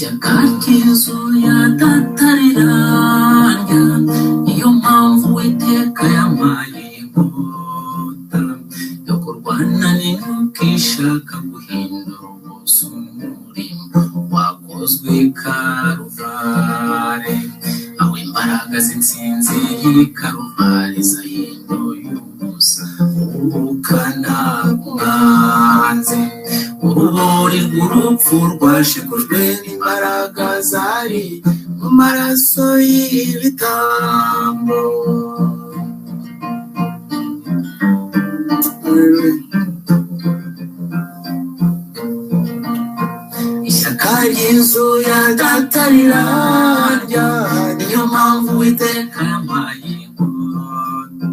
ishyaka ry'inzu ya datarirarya niyo mpamvu Uwiteka yampaye inkota yo kurwana n'inyuka ishaka guhindura ubusa umurimo wakozwe i Karuvali, aho imbaraga z'intsinzi y'i Karuvali zahinduye ubusa ubukana bw'umwanzi. Urubori rw'urupfu rwashegujwe n'imbaraga zari mu maraso y'ibitambo. Ishyaka ry'inzu ya datarirarya niyo mpamvu Uwiteka yampaye inkota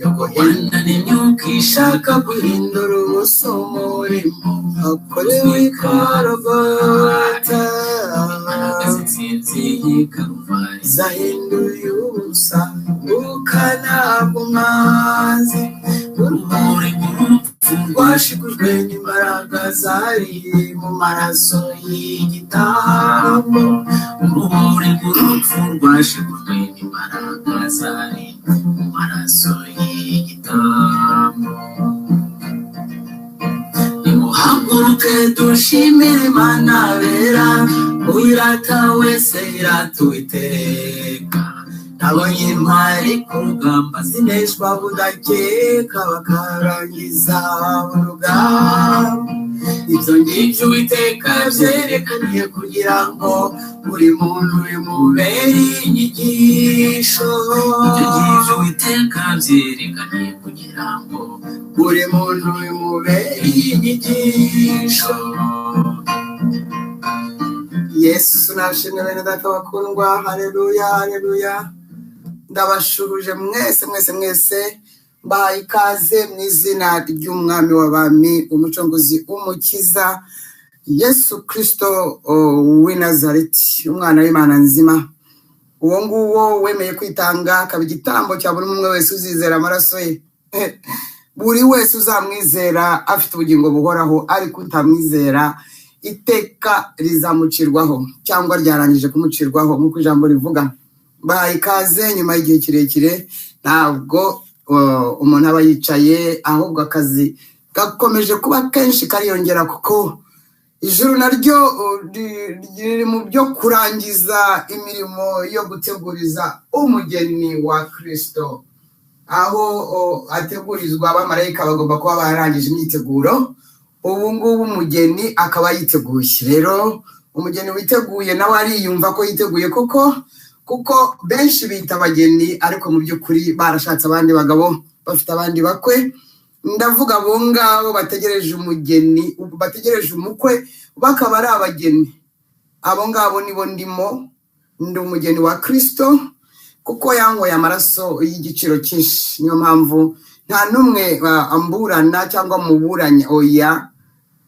yo kurwana n'imyuka ishaka guhindura ubusa umurimo wakorewe i Karuvali, imbaraga z'intsinzi y'i Karuvali zahinduye ubusa ubukana bw'umwanzi. Urumuri rw'urupfu rwashegujwe n'imbaraga zari mu maraso y'igitambo. Urumuri rw'urupfu rwashegujwe n'imbaraga zari mu maraso y'igitambo. Nimuhaguruke dushimire Imana bera, uyirata wese irata Uwiteka. Nabonye intwari ku rugamba zineshwa budakeka bakarangiza urugamba. Ibyo ngibyo Uwiteka yabyerekaniye kugira ngo buri muntu bimubere inyigisho. Ibyo ngibyo Uwiteka yabyerekaniye kugira ngo buri muntu bimubere inyigisho. Yesu nashimwe bene data bakundwa, haleluya haleluya. Ndabashuhuje mwese mbahaye ikaze mu izina ry'umwami w'abami, umucunguzi, umukiza, Yesu Kristo w'i Nazareti, umwana w'Imana nzima. Uwo nguwo wemeye kwitanga akaba igitambo cya buri umwe wese uzizera amaraso ye. Buri wese uzamwizera afite ubugingo buhoraho, ariko utamwizera iteka rizamucirwaho cyangwa ryarangije kumucirwaho nk'uko ijambo rivuga. Bahaye ikaze nyuma y'igihe kirekire, ntabwo umuntu aba yicaye, ahubwo akazi gakomeje kuba kenshi kariyongera, kuko ijuru naryo riri mu byo kurangiza imirimo yo guteguriza umugeni wa Kristo. Aho ategurizwa, abamarayika bagomba kuba barangije imyiteguro, ubu ngubu umugeni akaba yiteguye. Rero umugeni witeguye nawe ariyumva ko yiteguye kuko benshi bita abageni, ariko mu by'ukuri barashatse abandi bagabo, bafite abandi bakwe. Ndavuga abo ngabo bategereje umugeni, bategereje umukwe, bakaba ari abageni. Abo ngabo nibo ndimo, ndi umugeni wa Kristo, kuko yankoye amaraso y'igiciro cyinshi. Niyo mpamvu nta n'umwe amburana cyangwa muburanya, oya,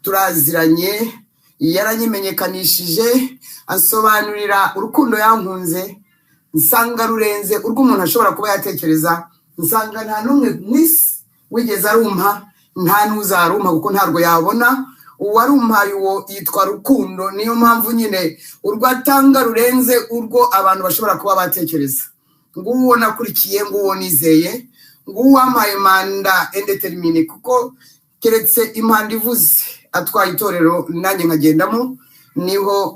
turaziranye. Yaranyimenyekanishije, asobanurira urukundo yankunze, nsanga rurenze urwo umuntu ashobora kuba yatekereza. Nsanga nta n'umwe mwisi wigeze arumpa, nta n'uzarumpa kuko ntarwo yabona. Uwarumpaye uwo yitwa rukundo. Niyo mpamvu nyine urwo atanga rurenze urwo abantu bashobora kuba batekereza. Nguwo nakurikiye, nguwo nizeye, nguwo wampaye manda indetermine, kuko keretse impanda ivuze atwaye itorero nanjye nkagendamo, niho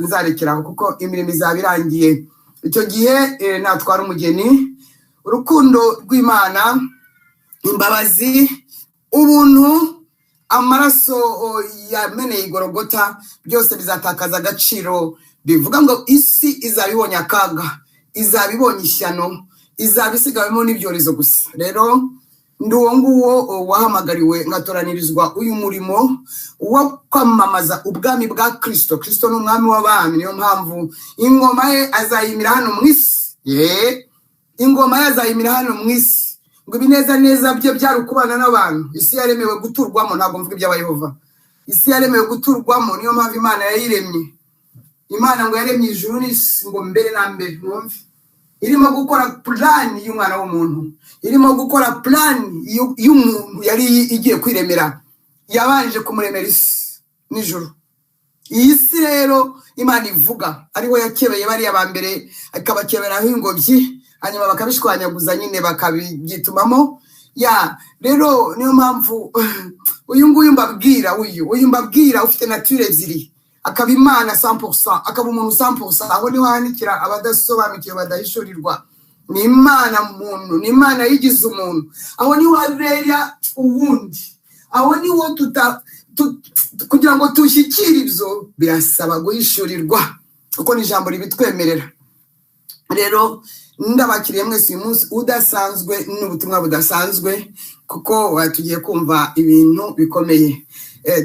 nzarekeraho, kuko imirimo izaba irangiye. Icyo gihe natwara umugeni. Urukundo rw'Imana, imbabazi, ubuntu, amaraso yameneye igorogota, byose bizatakaza agaciro. Bivuga ngo isi izaba ibonye akaga, izaba ibonye ishyano, izaba isigawemo n'ibyorezo gusa. Rero ndi uwo nguwo wahamagariwe ngatoranirizwa uyu murimo wo kwamamaza ubwami bwa Kristo. Kristo ni umwami w'abami. Niyo mpamvu ingoma ye azayimira hano mu isi. Ingoma ye azayimira hano mu isi. Ngo ibineza bye byari ukubana n'abantu. Isi yaremewe guturwamo, ntabwo mvuga iby'Abayehova. Isi yaremewe guturwamo, niyo mpamvu Imana yayiremye. Imana ngo yaremye ijuru n'isi ngo mbere na mbere, mwumve. Irimo gukora plan y'umwana w'umuntu, irimo gukora plan y'umuntu yari igiye kwiremera. Yabanje kumuremera isi n'ijuru. iyi si rero Imana ivuga ari we yakebeye bari abambere akabakeberaho ingobyi hanyuma bakabishwanyaguza nyine bakabigitumamo ya rero niyo mpamvu uyu nguyu mbabwira ufite nature ebyiri akaba Imana 100% akaba umuntu 100%, aho niho hanikira abadasobanukiwe badahishurirwa. Ni Imana muntu, ni Imana yigize umuntu, aho niho habera ubundi, aho niho kugira ngo tushyikire ibyo birasaba guhishurirwa kuko ni ijambo ribitwemerera. Rero ndabakiriye mwese uyu munsi udasanzwe n'ubutumwa budasanzwe kuko tugiye kumva ibintu bikomeye.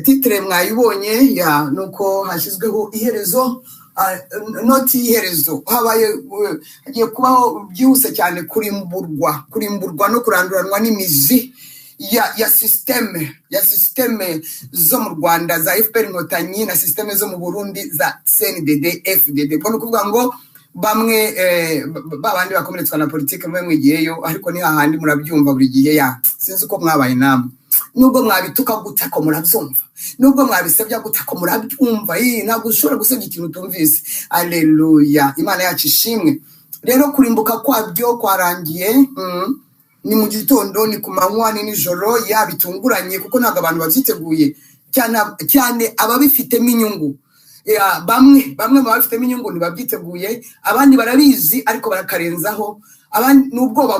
Titre mwayibonye ya nuko hashyizweho iherezo, noti iherezo habaye hagiye kubaho byihuse cyane kurimburwa no kuranduranwa n'imizi ya systeme zo mu Rwanda za FPR Inkotanyi na systeme zo mu Burundi za CNDD FDD. Ko nukuvuga ngo bamwe babandi bakomeretswa na politike mwe mwigiyeyo, ariko ni hahandi murabyumva buri gihe ya sinzi uko mwabaye namwe, nubwo mwabituka gutako murabyumva, nubwo mwabisebya gutako murabyumva, ntabwo ushobora gusebya ikintu utumvise. Alleluya, Imana yacu ishimwe. Rero kurimbuka kwabyo kwarangiye, ni mu gitondo, ni ku manywa, ni nijoro, bitunguranye kuko ntabwo abantu babyiteguye cyane ababifitemo inyungu. Bamwe mu bafitemo inyungu ntibabyiteguye, abandi barabizi ariko barakarenzaho, abandi n'ubwoba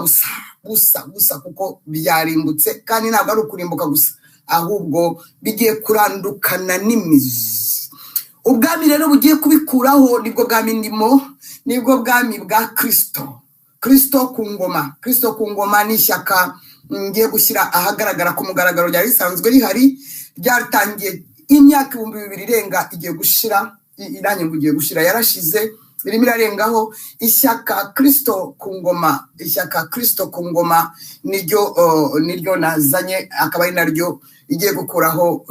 gusa kuko byarimbutse, kandi ntabwo ari ukurimbuka gusa ahubwo bigiye kurandukana n'imizi. Ubwami rero bugiye kubikuraho nibwo bwami ndimo, nibwo bwami bwa Kristo ku ngoma ni ishyaka ngiye gushyira ahagaragara ku mugaragaro ryari risanzwe rihari, ryatangiye imyaka 2000 irenga igiye gushira, iranye ngo igiye gushira, yarashize birimo irarengaho. Ishyaka Kristo ku ngoma niryo nazanye, akaba ari naryo igiye gukuraho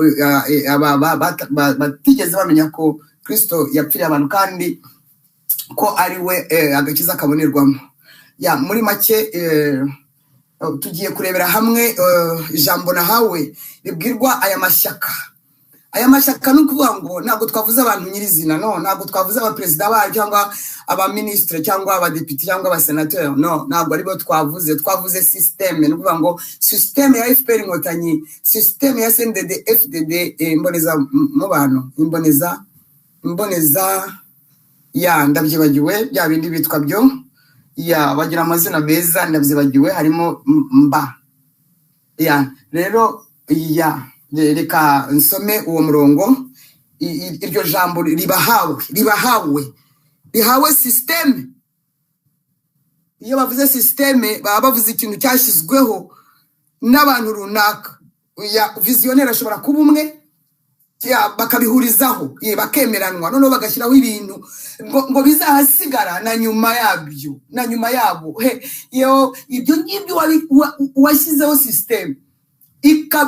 batigeze bamenya ko Kristo yapfiriye abantu kandi ko ari we agakiza kabonerwamo. Muri make tugiye kurebera hamwe ijambo nahawe ribwirwa aya mashyaka nukuvuga ngo ntabwo twavuze abantu nyirizina, ntabwo twavuze abaperezida bayo cyangwa abaministre cyangwa abadepite cyangwa abasenateur, ntabwo aribo twavuze systeme. Nukuvuga ngo systeme ya FPR Inkotanyi, systeme ya CNDD FDD, imboneza mu bantu, imboneza ndabyibagiwe bya bindi bitwa byo bagira amazina meza, ndabyibagiwe harimo mba rero reka nsome uwo murongo. Iryo jambo rihawe systeme. Iyo bavuze systeme baba bavuze ikintu cyashyizweho n'abantu runaka. Visionnaire ashobora kuba umwe bakabihurizaho, bakemeranwa, noneho bagashyiraho ibintu ngo bizahasigara na nyuma yabo. Ibyo ngibyo washyizeho systeme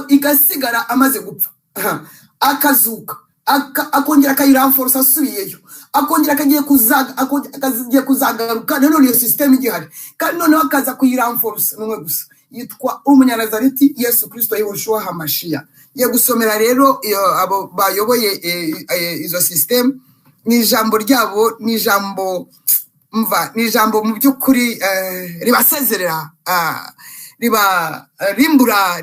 igasigara amaze gupfa, akazuka akongera akayiranforce asubiyeyo, akongera akagiye kuzagaruka, none iyo systeme igihari, kandi noneho akaza kuyiranforce n'umwe gusa, yitwa Umunyanazareti Yesu Kristo Yehoshua Hamashiya. Ye gusomera rero abo bayoboye izo systeme, ni ijambo ryabo, ni ijambo mu by'ukuri ribasezerera, rimbura,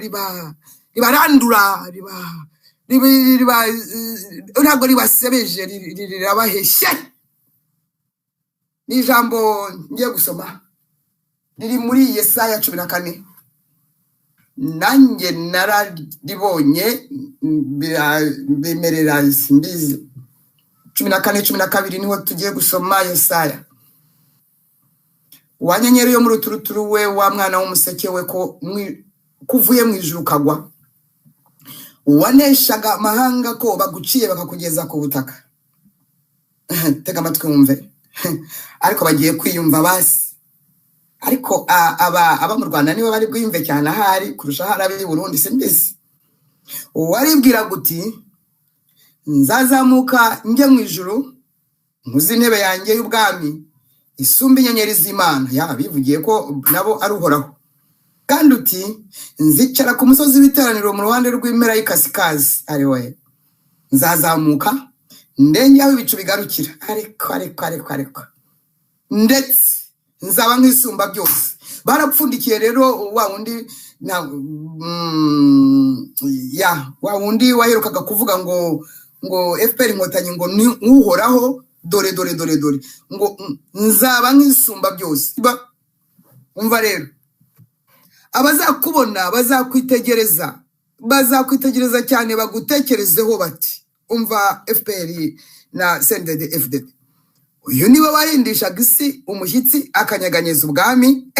ribarandura, ntabwo ribasebeje, rirabaheshye. Ni ijambo ngiye gusoma riri muri Yesaya 14. Nanjye nararibonye bemerera simbizi. 14-12 niho tugiye gusoma Yesaya. Wanyenyeri yo mu ruturuturu we, wa mwana w'umuseke we, ko kuvuye mu ijuru kagwa, waneshaga amahanga ko baguciye bakakugeza ku butaka. Tega amatwi wumve. Ariko bagiye kwiyumva basi, ariko aba mu Rwanda nibo bari bwiyumve cyane ahari kurusha harabe Burundi simbizi. Waribwira guti nzazamuka njye mu ijuru, muzi intebe yanjye y'ubwami isumba inyenyeri z'Imana. Bivugiye ko nabo ari uhoraho. Kandi uti nzicara ku musozi w'iteraniro mu ruhande rw'impera y'ikasikazi, ari we nzazamuka ndenge aho ibicu bigarukira ariko ndetse nzaba nk'isumba byose. Barapfundikiye rero wa wundi wa wundi waherukaga kuvuga ngo FPR Inkotanyi ngo ni uhoraho dore ngo nzaba nk'isumba byose. Umva rero, abazakubona bazakwitegereza cyane, bagutekerezeho bati umva FPR na CNDD FDD, uyu niwe wahindishaga isi umushyitsi akanyeganyeza ubwami,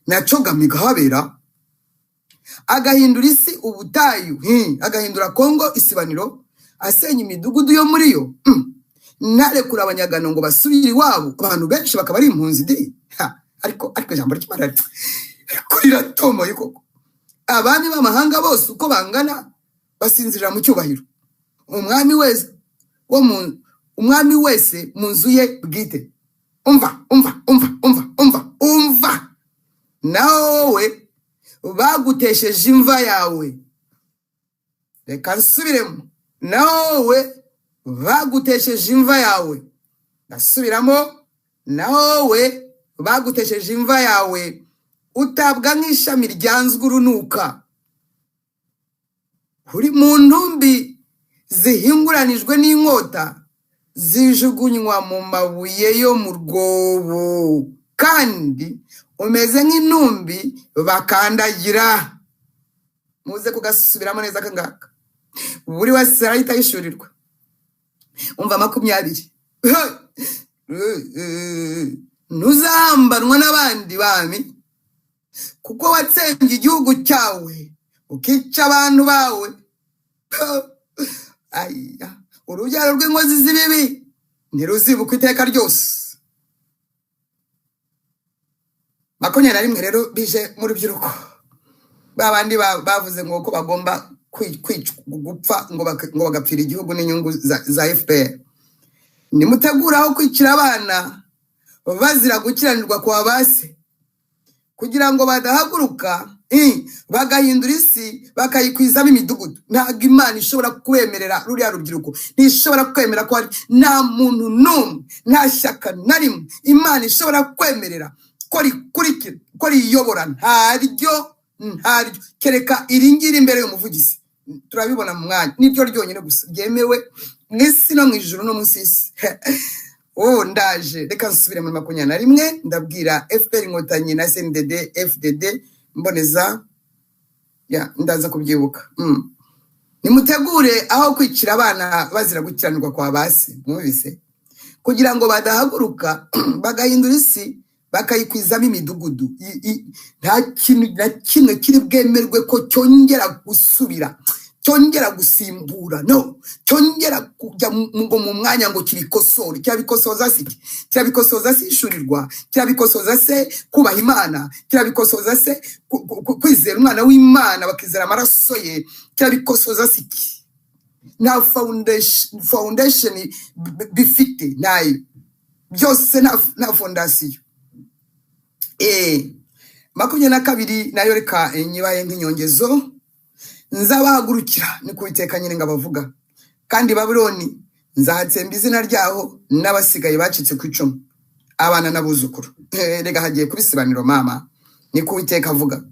nacogamiga habera, agahindura isi ubutayu, agahindura Kongo isibaniro, asenya imidugudu yo muri yo, narekura abanyagano ngo basubire iwabo, abantu benshi bakaba ari impunzi de. Ariko ijambo ry'Imana kurira tomo yuko abami b'amahanga bose uko bangana basinzirira mu cyubahiro, umwami wese mu nzu ye bwite. Umva nawe bagutesheje imva yawe. Reka nsubiremo, nawe bagutesheje imva yawe. Nasubiramo, nawe bagutesheje imva yawe, utabwa nk'ishami ryanzwe urunuka, uri mu ntumbi zihinguranijwe n'inkota, zijugunywa mu mabuye yo mu rwobo, kandi umeze nk'intumbi bakandagira. Muze kugasubiramo neza kangaka, buri wese arahita yishurirwa. Umva 20. Ntuzambanwa n'abandi bami, kuko watsembye igihugu cyawe ukica abantu bawe. Urubyaro rw'inkozi z'ibibi ntiruzibuka iteka ryose. 21 rero bije mu rubyiruko, babandi bavuze ngo ko bagomba gupfa ngo bagapfira igihugu n'inyungu za FPR. Nimutegura aho kwicira abana bazira gukiranirwa kwa base, kugira ngo badahaguruka bagahindura isi bakayikwizamo imidugudu. Ntabwo Imana ishobora kwemerera ruriya rubyiruko, ntishobora kwemera ko nta muntu n'umwe, nta shyaka na rimwe Imana ishobora kwemerera ko riyobora, ntaryo kereka iringiri imbere y'umuvugizi. Turabibona mu mwanya, niryo ryonyine gusa ryemewe mw'isi no mu ijuru no munsi y'isi. Ndaje reka nsubire muri 21 ndabwira FPR Inkotanyi na CNDD FDD mboneza ndaza kubyibuka. Nimutegure aho kwicira abana bazira gukiranirwa kwa basi, mwumvise, kugira ngo badahaguruka bagahindura isi bakayikwizamo imidugudu. Nta kintu na kimwe kiri bwemerwe ko cyongera gusubira, cyongera gusimbura, no, cyongera kujya mu mwanya ngo kibikosore. Kirabikosoza siki, kirabikosoza se ishurirwa, kirabikosoza se kubaha Imana, kirabikosoza se kwizera umwana w'Imana bakizera amaraso ye, kirabikosoza siki. Na foundation bifite nayo byose, na fondasiyo. 22 nayo reka nyibaye nk'inyongezo. Nzabahagurukira ni Uwiteka Nyiringa bavuga, kandi Babuloni nzahatsemba izina ryaho n'abasigaye bacitse ku icumu, abana n'abuzukuru. Rega hagiye kubisibaniro mama, ni Uwiteka avuga.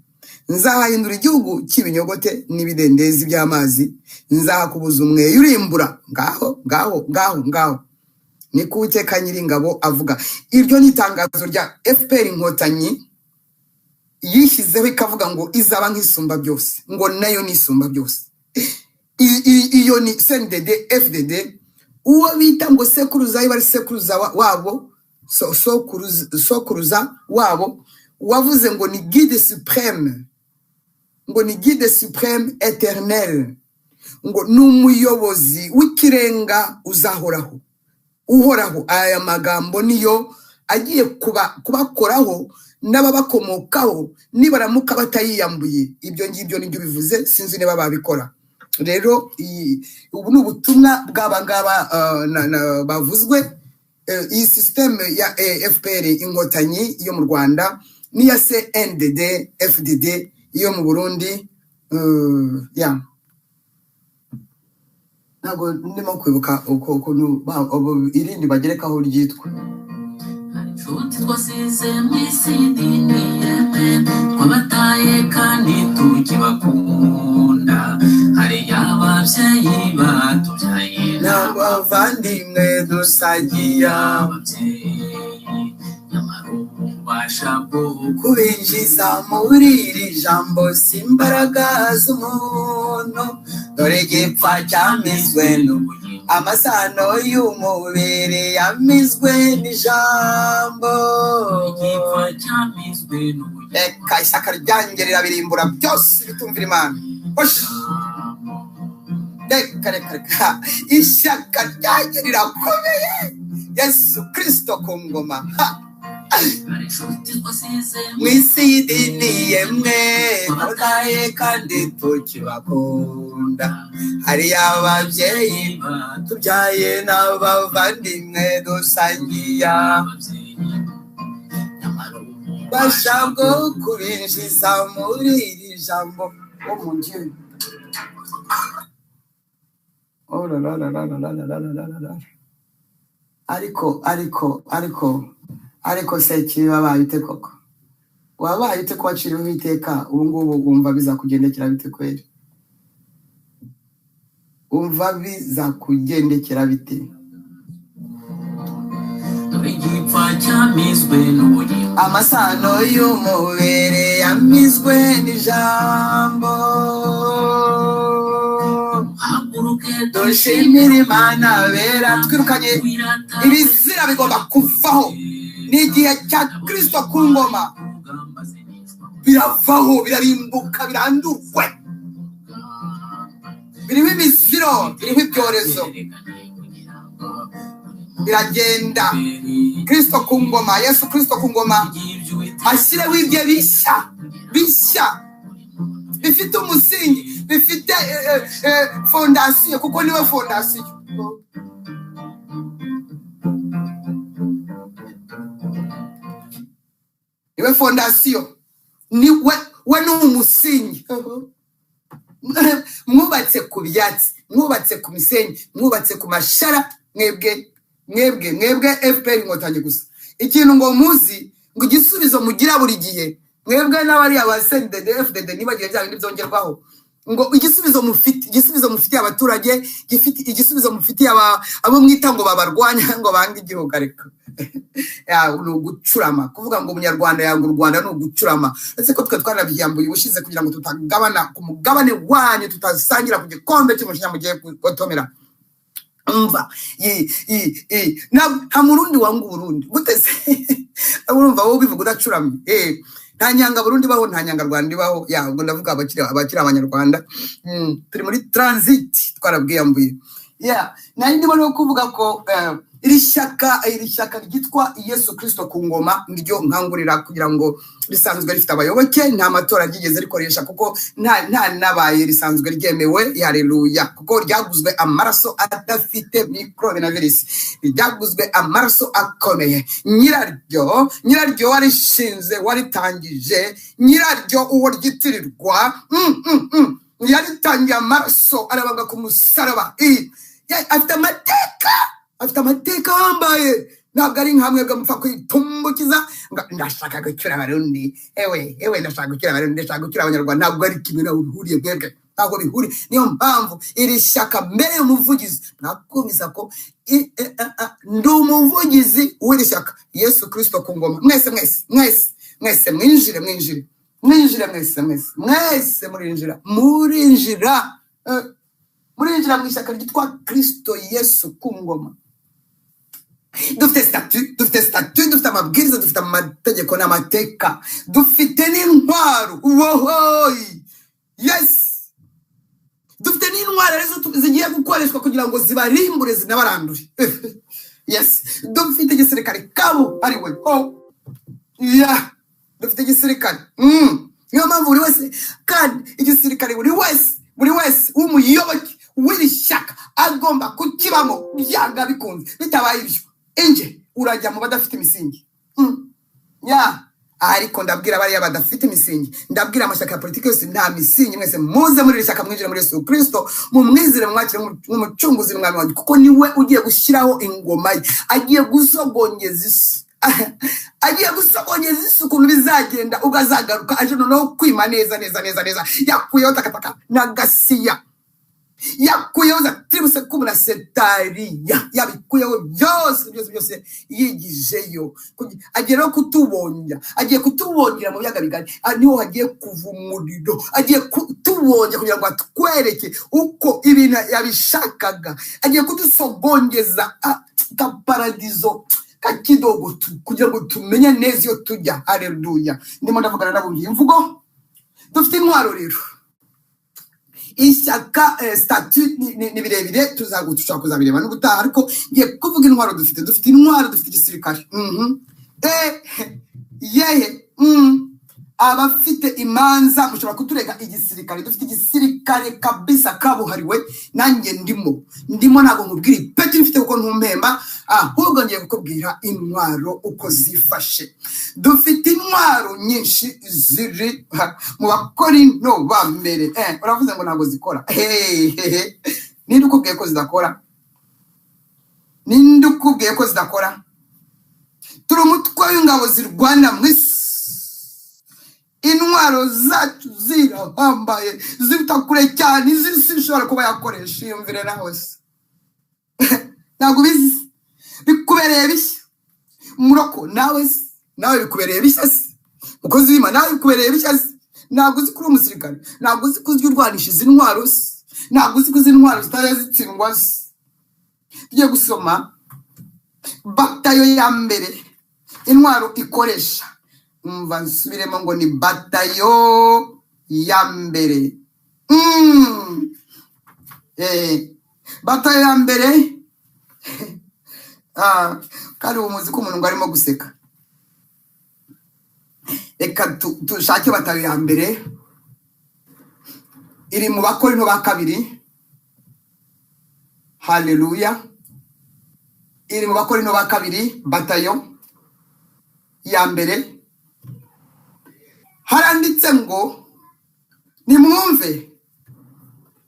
Nzahahindura igihugu cy'ibinyogote n'ibidendezi by'amazi, nzahakubuza umweyo urimbura. Ngaho ni Uwiteka Nyiringabo avuga. Iryo ni itangazo rya FPR Inkotanyi yishyizeho ikavuga ngo izaba nk'isumba byose, ngo nayo ni isumba byose. Iyo ni CNDD FDD, uwo bita ngo sekuruza bari sekuruza wabo, sokuruza wabo, wavuze ngo ni guide supreme, ngo ni guide supreme éternel, ngo n'umuyobozi w'ikirenga uhoraho. Aya magambo niyo agiye kubakoraho n'ababakomokaho nibaramuka batayiyambuye. Ibyo ngibyo nibyo bivuze, sinzi niba babikora. Rero ubu ni ubutumwa bw'abangaba bavuzwe. Iyi systeme ya FPR Inkotanyi yo mu Rwanda n'iya CNDD FDD yo mu Burundi. ntabwo ndimo kwibuka ukuntu irindi bagerekaho ryitwa inshuti twasize mu isi diniyeme twabataye kandi tukibakunda hari ababyeyi batubyaye n'abavandimwe dusangiye ababyeyi nyamara ububasha bwo kubinjiza muri iri jambo si imbaraga z'umuntu dore igipfa cyamizwe amasano y'umubiri yamizwe n'ijambo igipfa cyamizwe reka ishyaka ryanjye rirabirimbura byose bitumvira Imana reka ishyaka ryanjye rirakomeye Yesu Kristo ku ngoma mu isi y'idini yemwe twabataye kandi tukibakunda hari ababyeyi tubyaye n'abavandimwe dusangiye ububasha bwo kubinjiza muri iri jambo mu ngiro ariko se kibabaye ute koko wabaye ute ko waciriweho iteka ubu ngubu wumva bizakugendekera bite kweri wumva bizakugendekera bite amasano y'umubiri yamizwe n'ijambo dushimira Imana bera twirukanye ibizira bigomba kuvaho n'igihe cya Kristo ku ngoma biravaho birarimbuka birandurwe biriho imiziro biriho ibyorezo biragenda Kristo ku ngoma Yesu Kristo ku ngoma ashyireho ibyo bishya bifite umusingi bifite fondasiyo kuko niwe fondasiyo niwe fondasiyo we ni umusingi mwubatse ku byatsi mwubatse ku misenyi mwubatse ku mashara mwebwe FPR inkotanyi gusa ikintu ngo muzi ngo igisubizo mugira buri gihe mwebwe n'abari abasendede FDD nibagiye bya bindi byongerwaho ngo igisubizo mufitiye abaturage igisubizo mufitiye abo mwita ngo babarwanya ngo banga igihugu ariko ni ugucurama kuvuga ngo umunyarwanda yanga u Rwanda ni ugucurama ese ko twe twarabyambuye ubushize kugira ngo tutagabana ku mugabane wanyu tutasangira ku gikombe cy'umushinya mugiye gutomera umva nta murundi wanga uburundi gutese urumva wowe bivuga udacuramye nta nyanga Burundi baho nta nyanga Rwanda ibaho ngo ndavuga abakiri abanyarwanda turi muri transit twarabwiyambuye nari ndimo no kuvuga ko iri shyaka ryitwa Yesu Kristo ku ngoma niryo nkangurira kugira ngo risanzwe rifite abayoboke nta matora ryigeze rikoresha kuko nta nabaye risanzwe ryemewe haleluya kuko ryaguzwe amaraso adafite microvirus ryaguzwe amaraso akomeye nyiraryo warishinze waritangije nyiraryo uwo ryitirirwa yaritangiye amaraso arabaga ku musaraba afite amateka hambaye ntabwo ari nkamwe mupfa kwitumbukiza ndashaka gucyura abarundi ewe ndashaka gucyura abarundi ndashaka gucyura abanyarwanda ntabwo ari kimwe nawe bihuriye mwebwe ntabwo bihuriye niyo mpamvu iri shyaka mbere y'umuvugizi nakumvisa ko ndi umuvugizi w'iri shyaka Yesu Kristo ku ngoma mwese mwinjire mwese murinjira mu ishyaka ryitwa Kristo Yesu ku ngoma dufite statut dufite amabwiriza dufite amategeko n'amateka dufite n'intwaro dufite n'intwaro rezo zigiye gukoreshwa kugira ngo zibarimbure zinabarandure dufite igisirikare kabo ari we dufite igisirikare niyo mpamvu buri wese kandi igisirikare buri wese w'umuyoboke w'iri shyaka agomba kukibamo byanga bikunze bitabaye ibyo enje urajya mu badafite imisingi ariko ndabwira bariya badafite imisingi, ndabwira amashyaka ya politiki yose nta misingi, mwese muze muri iri shyaka mwinjire muri Yesu Kristo, mumwizire mwakire nk'umucunguzi n'umwami wanyu, kuko niwe ugiye gushyiraho ingoma ye, agiye gusogongeza isi agiye gusogongeza isi ukuntu bizagenda, ubwo azagaruka aje noneho kwima neza neza neza neza, yakuyeho takataka na gasiya, yakuyeho za tribuse kumu na setariya, yabikuyeho byose yigijeyo, agiye no kutubonja, agiye kutubongera mu byaga bigari, niho hagiye kuva umuriro, agiye kutubonja kugira ngo atwereke uko ibintu yabishakaga, agiye kudusogongeza ka paradizo kakidogo kugira ngo tumenye neza iyo tujya. Haleluya. Ndimo ndavugana nabungiye imvugo, dufite intwaro rero. Ishyaka statut ni birebire tuzagutushaka kuzabireba n'ubutaha, ariko ngiye kuvuga intwaro dufite intwaro, dufite igisirikare. Yehe abafite imanza mushobora kuturega igisirikare, dufite igisirikare kabisa kabuhariwe, nanjye ndimo ntabwo nkubwira ipeti mfite kuko ntumpemba, ahubwo ngiye kukubwira intwaro uko zifashe. Dufite intwaro nyinshi ziri mu Bakorinto ba mbere. Uravuze ngo ntabwo zikora. Ninde ukubwiye ko zidakora? Ninde ukubwiye ko zidakora? Turi umutwe w'ingabo zirwana mu isi, intwaro zacu zirahambaye, zifite kure cyane, izi zishobora kuba yakoresha. Yumvire nawe se ntabwo bizi, bikubereye bishya muroko, nawe bikubereye bishya se, mukozi w'Imana nawe bikubereye bishya se, ntabwo uzi kuri umusirikare, ntabwo uzi kuzwi urwanisha izi ntwaro se, ntabwo uzi kuzi intwaro zitari zitsindwa se. Tugiye gusoma batayo ya mbere intwaro ikoresha, umva nsubiremo ngo ni batayo ya mbere. Batayo ya mbere kandi umuzi ko umuntu ngo arimo guseka. Reka tushake batayo ya mbere, iri mu Bakorinto ba kabiri. Haleluya. Iri mu Bakorinto ba kabiri, batayo ya mbere. Haranditse ngo nimwumve,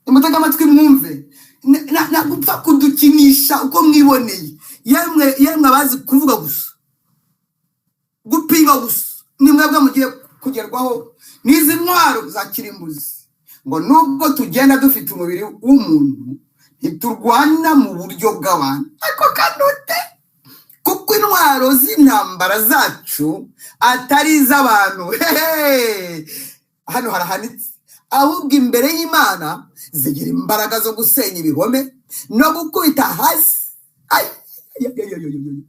nimutega amatwi mwumve, nagupfa kudukinisha uko mwiboneye, yemwe abazi kuvuga gusa, gupinga gusa, nimwebwe mugiye kugerwaho n'izi ntwaro za kirimbuzi. Ngo nubwo tugenda dufite umubiri w'umuntu, ntiturwana mu buryo bw'abantu, ariko kanute, kuko intwaro z'intambara zacu atari iz'abantu. Hano harahanitse, ahubwo imbere y'Imana zigira imbaraga zo gusenya ibihome no gukubita hasi.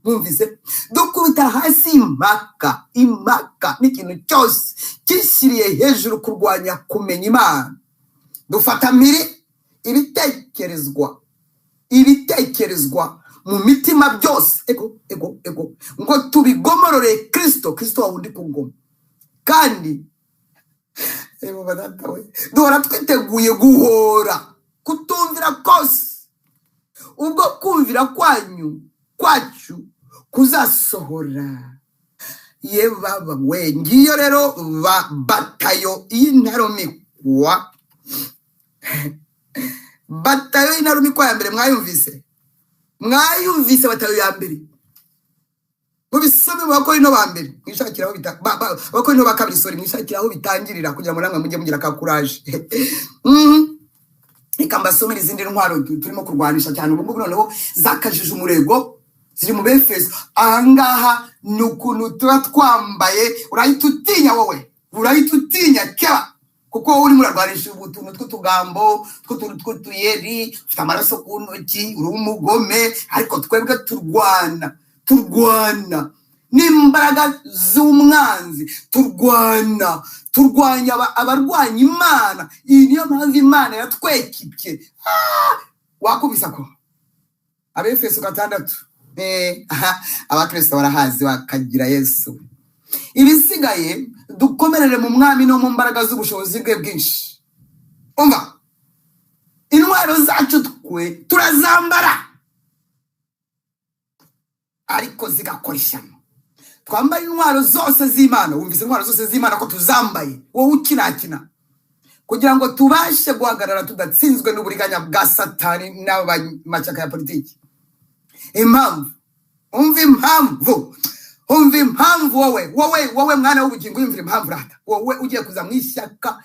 Mwumvise? Dukubita hasi impaka n'ikintu cyose kishyiriye hejuru kurwanya kumenya Imana. Dufata mpiri ibitekerezwa mu mitima byose, ego ngo tubigomorore Kristo wa wundi ku ngoma. Kandi duhora twiteguye guhora kutumvira kose, ubwo kumvira kwacu kuzasohora. Ye baba we, ngiyo rero batayo y'intarumikwa. Batayo y'intarumikwa ya mbere mwayumvise batayo ya mbere. Mubisome mu Bakorinto ba mbere, mwishakiraho Bakorinto ba kabiri, sorry, mwishakiraho bitangirira kugira ngo namwe mujye mugira ka courage. Reka mbasomere izindi ntwaro turimo kurwanisha cyane ubu ngubu noneho zakajije umurego, ziri mu Befeso. Ahangaha ni ukuntu tuba twambaye, urahita utinya wowe, urahita utinya kera, kuko wowe urimo urarwanisha utuntu tw'utugambo, tw'utuyeri, ufite amaraso ku ntoki, uri umugome, ariko twebwe turwana n'imbaraga z'umwanzi, turwanya abarwanya Imana. Iyi niyo mpamvu Imana yatwekibye. Wakubisa ko Abefeso 6. Abakristo barahazi bakagira Yesu. Ibisigaye dukomerere mu mwami no mu mbaraga z'ubushobozi bwe bwinshi. Umva, intwaro zacu turazambara, ariko zigakora ishyano. twambaye intwaro zose z'Imana. Wumvise intwaro zose z'Imana ko tuzambaye, wowe ukinakina, kugira ngo tubashe guhagarara tudatsinzwe n'uburiganya bwa Satani n'abamacaka ya politiki. Impamvu, umva impamvu wowe mwana w'ubugingo, yumvira impamvu rata. Wowe ugiye kuza mu ishyaka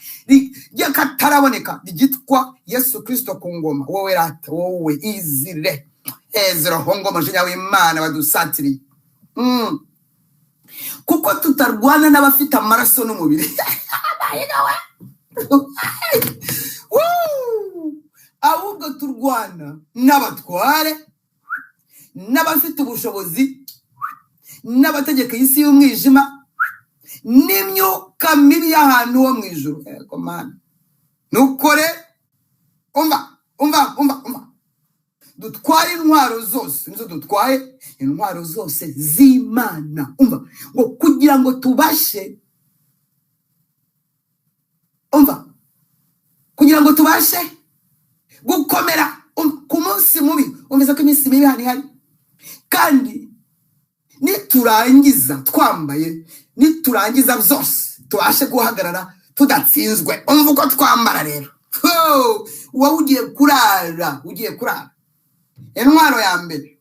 ry'akataraboneka ryitwa Yesu Kristo ku ngoma. Wowe rata, wowe izire ezero hongo mujinya w'Imana wadusatiriye. Kuko tutarwana n'abafite amaraso n'umubiri. Ahubwo turwana n'abatware, n'abafite ubushobozi, n'abategeka isi y'umwijima, n'imyuka mibi y'ahantu ho mu ijuru. Ego mana, nukore umva dutware intwaro zose, nizo dutwaye intwaro zose z'Imana. Umva ngo kugira ngo tubashe, kugira ngo tubashe gukomera ku munsi mubi. Umvise ko iminsi mibi hari, kandi niturangiza twambaye, niturangiza byose tubashe guhagarara tudatsinzwe. Umva uko twambara rero. Wowe ugiye kurara. Intwaro ya mbere,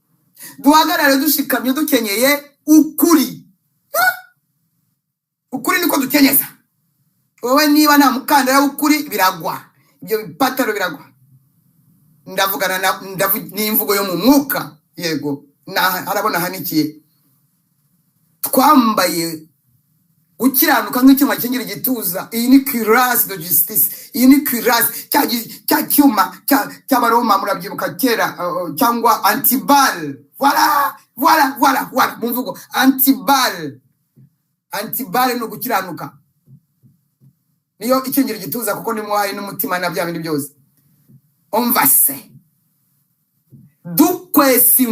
duhagarare dushikamye dukenyeye ukuri. Ukuri niko dukenyeza. Wowe niba nta mukandara w'ukuri biragwa, ibyo bipataro biragwa. Ndavugana n'imvugo yo mu mwuka. Yego, arabona hanikiye. Twambaye ukiranuka nk'icyuma kingira igituza. Iyi ni cuirasse de justice. Iyi ni cuirasse cya cyuma cy'abaroma, murabyibuka kera, cyangwa antibal. Voilà. Mumvugo antibal no gukiranuka. Niyo ikingira igituza, kuko ni muhaye n'umutima na bya bindi byose. Omvase dukwese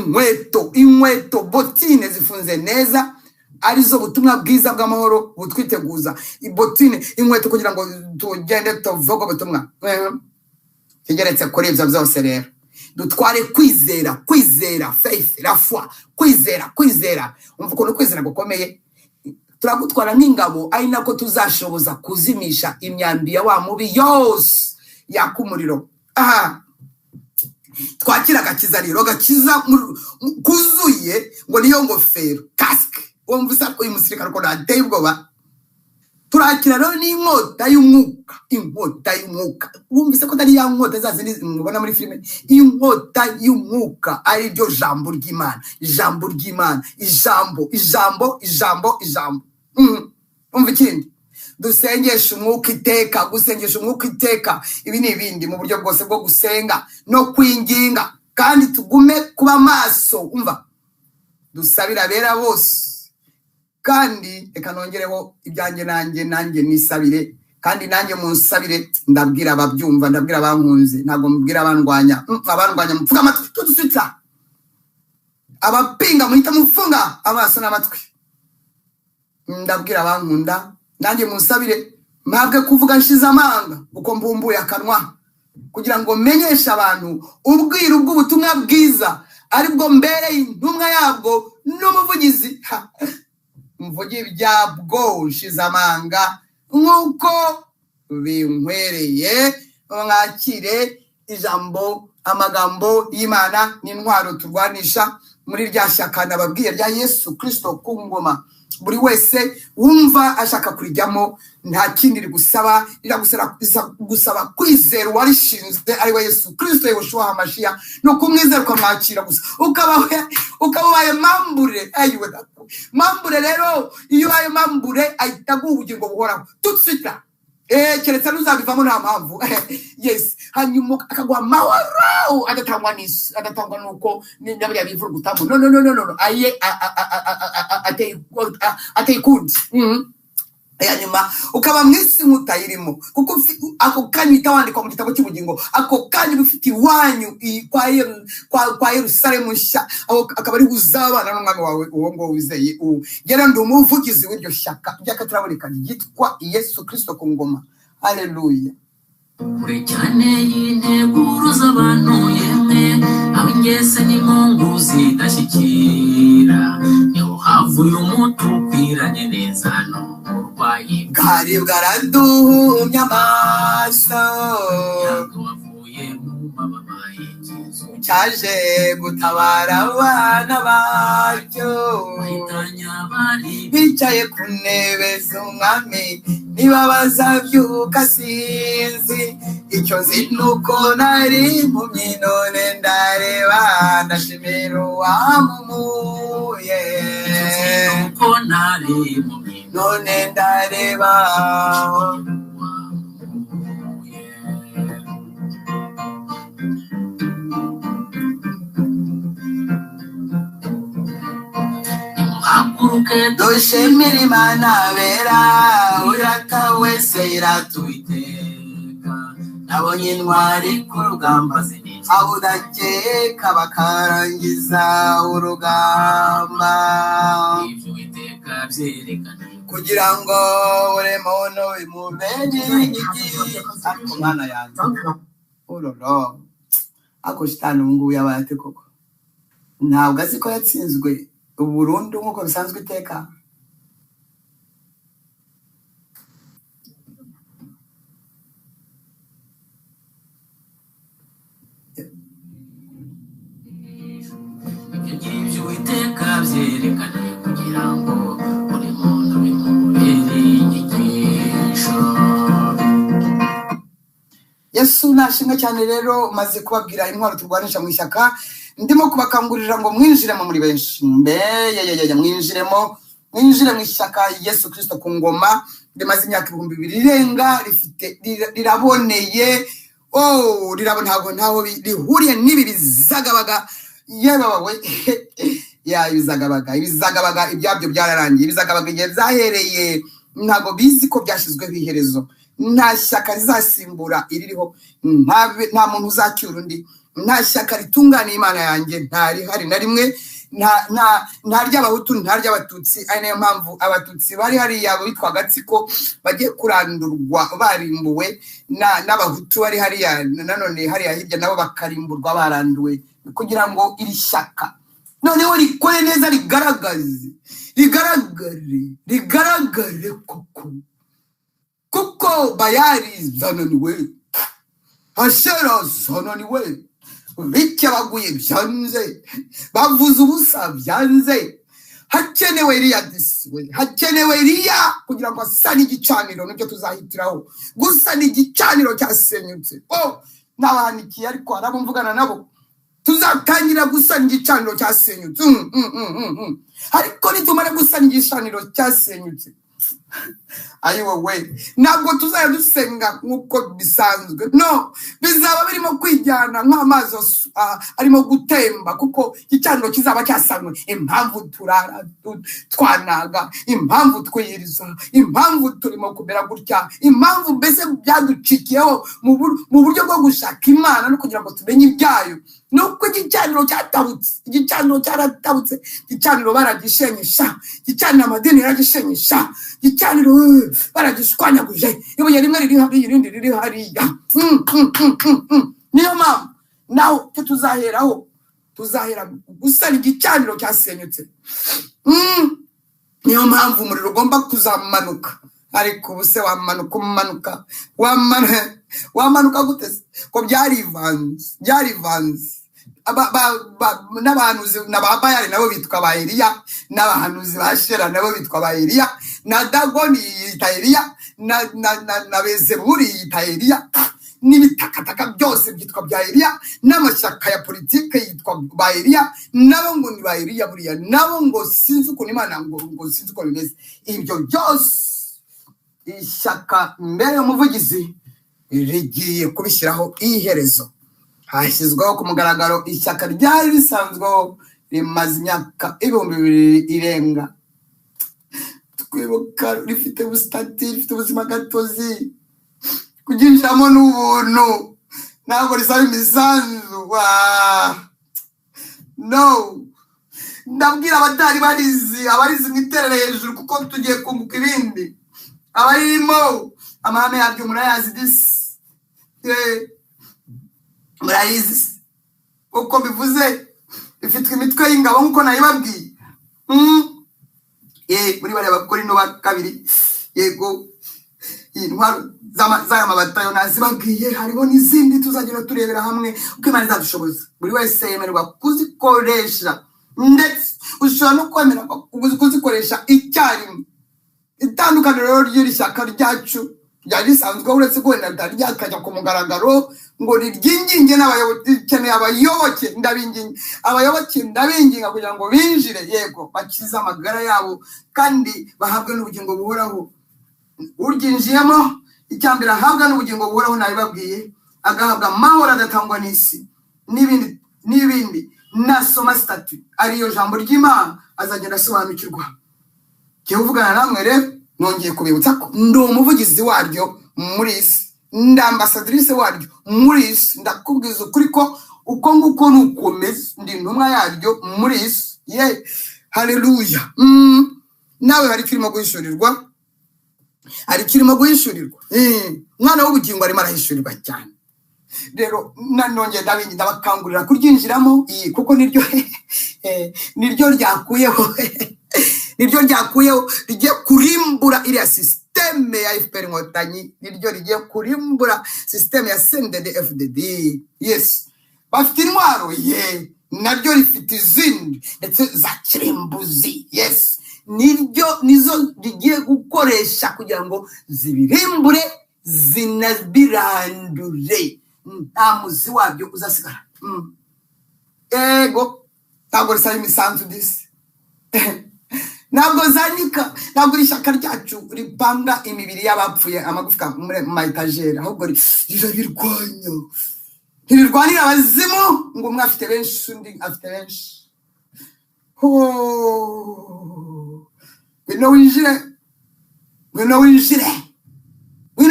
inkweto botine zifunze neza, arizo butumwa bwiza bw'amahoro butwiteguza. Ibotine, inkweto, kugira ngo tugende tuvuga ubutumwa. Kigeretse kuri ibyo byose rero, dutware kwizera, faith, la foi, kwizera. Umva ukuntu kwizera gukomeye. Turagutwara nk'ingabo, ari nako tuzashoboza kuzimisha imyambi ya wa mubi yose yaka umuriro. Twakira agakiza rero, gakiza kuzuye, ngo niyo ngofero, casque. Wumvise ko uyu musirikare ko nateye ubwoba. Turakira rero n'inkota y'umwuka. Wumvise ko atari ya nkota zazindi mubona muri filime. Inkota y'umwuka ari ryo jambo ry'Imana. Ijambo. Umva ikindi, gusengesha umwuka iteka. Ibi ni ibindi mu buryo bwose bwo gusenga no kwinginga, kandi tugume kuba maso. Umva, dusabira bera bose, kandi reka nongereho ibyanjye nanjye nisabire, kandi nanjye munsabire. Ndabwira ababyumva, ndabwira abankunze, ntabwo mbwira abandwanya. Mupfuga amatwi tuduswitsa. Abapinga muhita mufunga amaso n'amatwi. Ndabwira abankunda, nanjye munsabire, mpabwe kuvuga nshize amanga uko mbumbuye akanwa, kugira ngo menyeshe abantu ubwiru bw'ubutumwa bwiza, aribwo mbereye intumwa yabwo n'umuvugizi. Mvuge ibyabwo nshize amanga nk'uko binkwereye. Mwakire ijambo, amagambo y'Imana n'intwaro turwanisha muri rya shyaka nababwiye rya Yesu Kristo ku ngoma. Buri wese wumva ashaka kurijyamo, nta kindi rigusaba, gusaba kwizera warishinzwe, ari we Yesu Kristo Yehoshua HaMashiach, no kumwizera ukamwakira gusa, ukabaye mambure. Mambure rero, iyo ayo mambure ahita aguha ubugingo buhoraho tutsita. Keretse n'uzabivamo nta mpamvu. Yes, hanyuma akaguha amahoro adatangwa nuko n'abariya bivurugutamo. No, aye ateye kundi. Hanyuma ukaba mwisi nk'utayirimo, kuko ako kanya uhita wandikwa mu gitabo cy'ubugingo. Ako kanya ufite iwanyu kwa Yerusalemu nshya, akaba ari uzabana n'umwami wawe uwo ngo wizeye. Yera ndi umuvugizi w'iryo shyaka ry'akataraboneka ryitwa Yesu Kristo ku ngoma. Haleluya. Kure cyane y'integuro z'abantu, yemwe ab'ingese n'impungu zidashyikira, niho hava uyu muti ukwiranye neza n'uburwayi bwari bwaraduhumye amaso ntabwo wavuye mu mababa y'inkizo cyaje gutabara abana bacyo bahitanye abari bicaye ku ntebe z'umwami niba bazabyuka sinzi icyo nzi nuko nari impumyi none ndareba ndashimira uwampumuye uko ntari mu bintu none ndareba haguruke dushimira Imana bera urata wese iratwiteka nabonye intwari ku rugamba aho udakeka bakarangiza urugamba ibyo Uwiteka byerekana kugira ngo buri muntu bimubere inyigisho ariko Mana yanjye uroro ako shitani ubu ngubu yabaye ate koko ntabwo azi ko yatsinzwe burundu nk'uko bisanzwe iteka ibyo Uwiteka byerekana kugira ngo buri muntu bimubere inyigisho. Yesu nashimwe cyane rero maze kubabwira intwaro turwanisha mu ishyaka ndimo kubakangurira ngo mwinjiremo muri benshi mwinjire mu ishyaka Yesu Kristo ku ngoma rimaze imyaka 2000 irenga rifite riraboneye rirabona ntaho rihuriye n'ibi bizagabaga yebawe ibizagabaga ibyabyo byararangiye ibizagabaga igihe byahereye ntago bizi ko byashizweho iherezo nta shyaka rizasimbura iririho nta muntu uzacyura undi nta shyaka ritungana Imana yanjye ntari hari na rimwe nta ry'abahutu nta ry'abatutsi ari nayo mpamvu abatutsi bari hariya bitwa Gatsiko bagiye kurandurwa barimbuwe n'abahutu bari hariya nanone hariya hirya nabo bakarimburwa baranduwe kugira ngo iri shyaka noneho rikore neza rigaragare kuko Bayali zananiwe Ashera zananiwe bityo baguye byanze bavuze ubusa byanze hakenewe Eliya disiwe hakenewe Eliya kugira ngo asane igicaniro nibyo tuzahitiraho gusana igicaniro cyasenyutse n'abanikiye ariko arabo mvugana nabo tuzatangira gusana igicaniro cyasenyutse ariko nitumara gusana igicaniro cyasenyutse ayiwowe ntabwo tuzajya dusenga nk'uko bisanzwe no bizaba birimo kwijyana nk'amazi arimo gutemba kuko igicaniro kizaba cyasanwe impamvu turara twanaga impamvu twiyiriza impamvu turimo kumera gutya impamvu mbese byaducikiyeho mu buryo bwo gushaka Imana no kugira ngo tumenye ibyayo nuko igicaniro cyaratabutse igicaniro baragishenyesha igicaniro amadini yaragishenyesha igicaniro baragishwanyaguje ibuye rimwe riri hariya irindi riri hariya niyo mpamvu nawe tuzahera gusana igicaniro cyasenyutse niyo mpamvu umuriro ugomba kuzamanuka ariko ubuse wamanuka gute ko byarivanze n'abahanuzi n'ababayali nabo bitwa ba Eliya n'abahanuzi ba Shera nabo bitwa ba Eliya na Dagoni yita Eliya na Bezeburi yita Eliya n'ibitakataka byose byitwa bya Eliya n'amashyaka ya politike yitwa ba Eliya nabo ngo ni ba Eliya buriya nabo ngo sinzi uko Imana ngo sinzi uko bimeze ibyo byose ishyaka mbere y'umuvugizi rigiye kubishyiraho iherezo hashyizweho ku mugaragaro ishyaka ryari risanzweho rimaze imyaka 2000 irenga twibuka rifite ubustati rifite ubuzima gatozi kuginjiramo n'ubuntu ntabwo risaba imisanzu no ndabwira abatari abarizi mwiterere hejuru kuko tugiye kunguka ibindi abarimo amahame yabyo murayazi murayizi uko bivuze bifitwe imitwe y'ingabo nkuko nayibabwiye muri bariya Bakorinto ba kabiri yego intwaro z'aya mabatayo nazibabwiye, hariho n'izindi tuzagenda turebera hamwe uko Imana izadushoboza. Buri wese yemererwa kuzikoresha, ndetse ushobora no kwemera kuzikoresha icyarimwe. Itandukaniro rero ry'iri shyaka ryacu ryari risanzwe, uretse ko wenda ryakajya ku mugaragaro ngo riryinginge n'abayoboke, rikeneye abayoboke ndabinginga kugira ngo binjire, yego bakize amagara yabo kandi bahabwe n'ubugingo buhoraho. Uryinjiyemo icyambere ahabwa n'ubugingo buhoraho nabibabwiye, agahabwa amahoro adatangwa n'isi n'ibindi. Nasoma statu ariyo jambo ry'Imana azagenda asobanukirwa. Kiye uvugana namwe rero nongeye kubibutsa ko ndi umuvugizi waryo muri isi, ndi ambasadrice waryo muri isi. Ndakubwiza ukuri ko uko nguko nukomeza ndi intumwa yaryo muri isi. Haleluya. Nawe hari kirimo guhishurirwa, umwana w'ubugingo arimo arahishurirwa cyane. Rero nanongeye ndabakangurira kuryinjiramo, kuko niryo ryakuyeho rigiye kurimbura iriya systeme ya FPR Inkotanyi, niryo rigiye kurimbura systeme ya CNDD FDD. Yes, bafite intwaro, naryo rifite izindi ndetse za kirimbuzi. Yes, nizo rigiye gukoresha kugira ngo zibirimbure, zinabirandure, nta muzi wabyo uzasigara. Ego ntabwo risaba imisanzu disi, ntabwo zanika, ntabwo ishyaka ryacu ripanga imibiri y'abapfuye amagufwa mu mayetajeri, ahubwo rirabirwanya. Ntirirwanira abazimu ngo umwe afite benshi undi afite benshi. Ngwino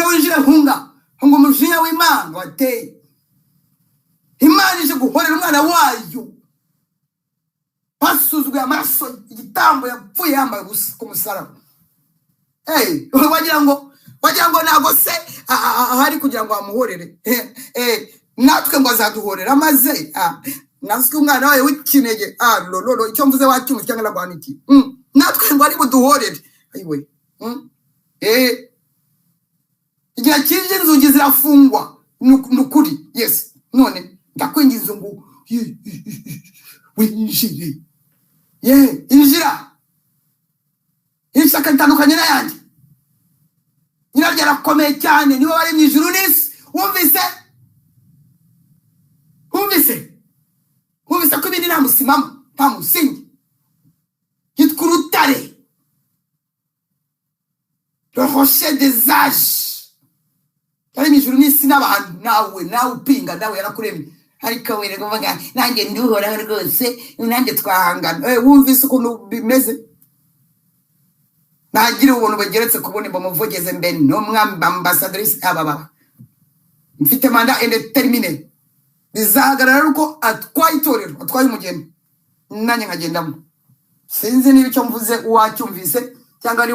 winjire hunga umujinya w'Imana wateye. Imana ije guhorera umwana wayo basuzuguye amaraso, igitambo yapfuye yambaye ubusa ku musaraba. Wagira ngo ntago se ahari kugira ngo amuhorere, natwe ngo azaduhorera maze naswe umwana wawe w'ikinege. Lolo icyo mvuze wacyumva cyangwa nagwaniki, natwe ngo ari buduhorere. Ayiwe, igihe kije inzugi zirafungwa nukuri. Yes, none ndakwingiza ngo winjire. Injira. Ishyaka ritandukanye n'ayandi, nyiraryo arakomeye cyane, niwe wari mu ijuru n'isi. Wumvise ko ibindi nta musimamo, nta musingi. Yitwa urutare, le rocher des âges. Yari mu ijuru n'isi n'abantu. Nawe upinga, nawe yarakuremye, ariko were kuvuga nanjye nduhoraho rwose, nanjye twahangana. Wumvise ukuntu bimeze? Nagira ubuntu bugeretse kubona muvugeze mbere n'umwami ambassadrice ababa. Mfite manda indeterminate, bizahagarara uko atwaye itorero, atwaye umugeni, nanjye nkagendamo. Sinzi niba icyo mvuze wacyumvise cyangwa ari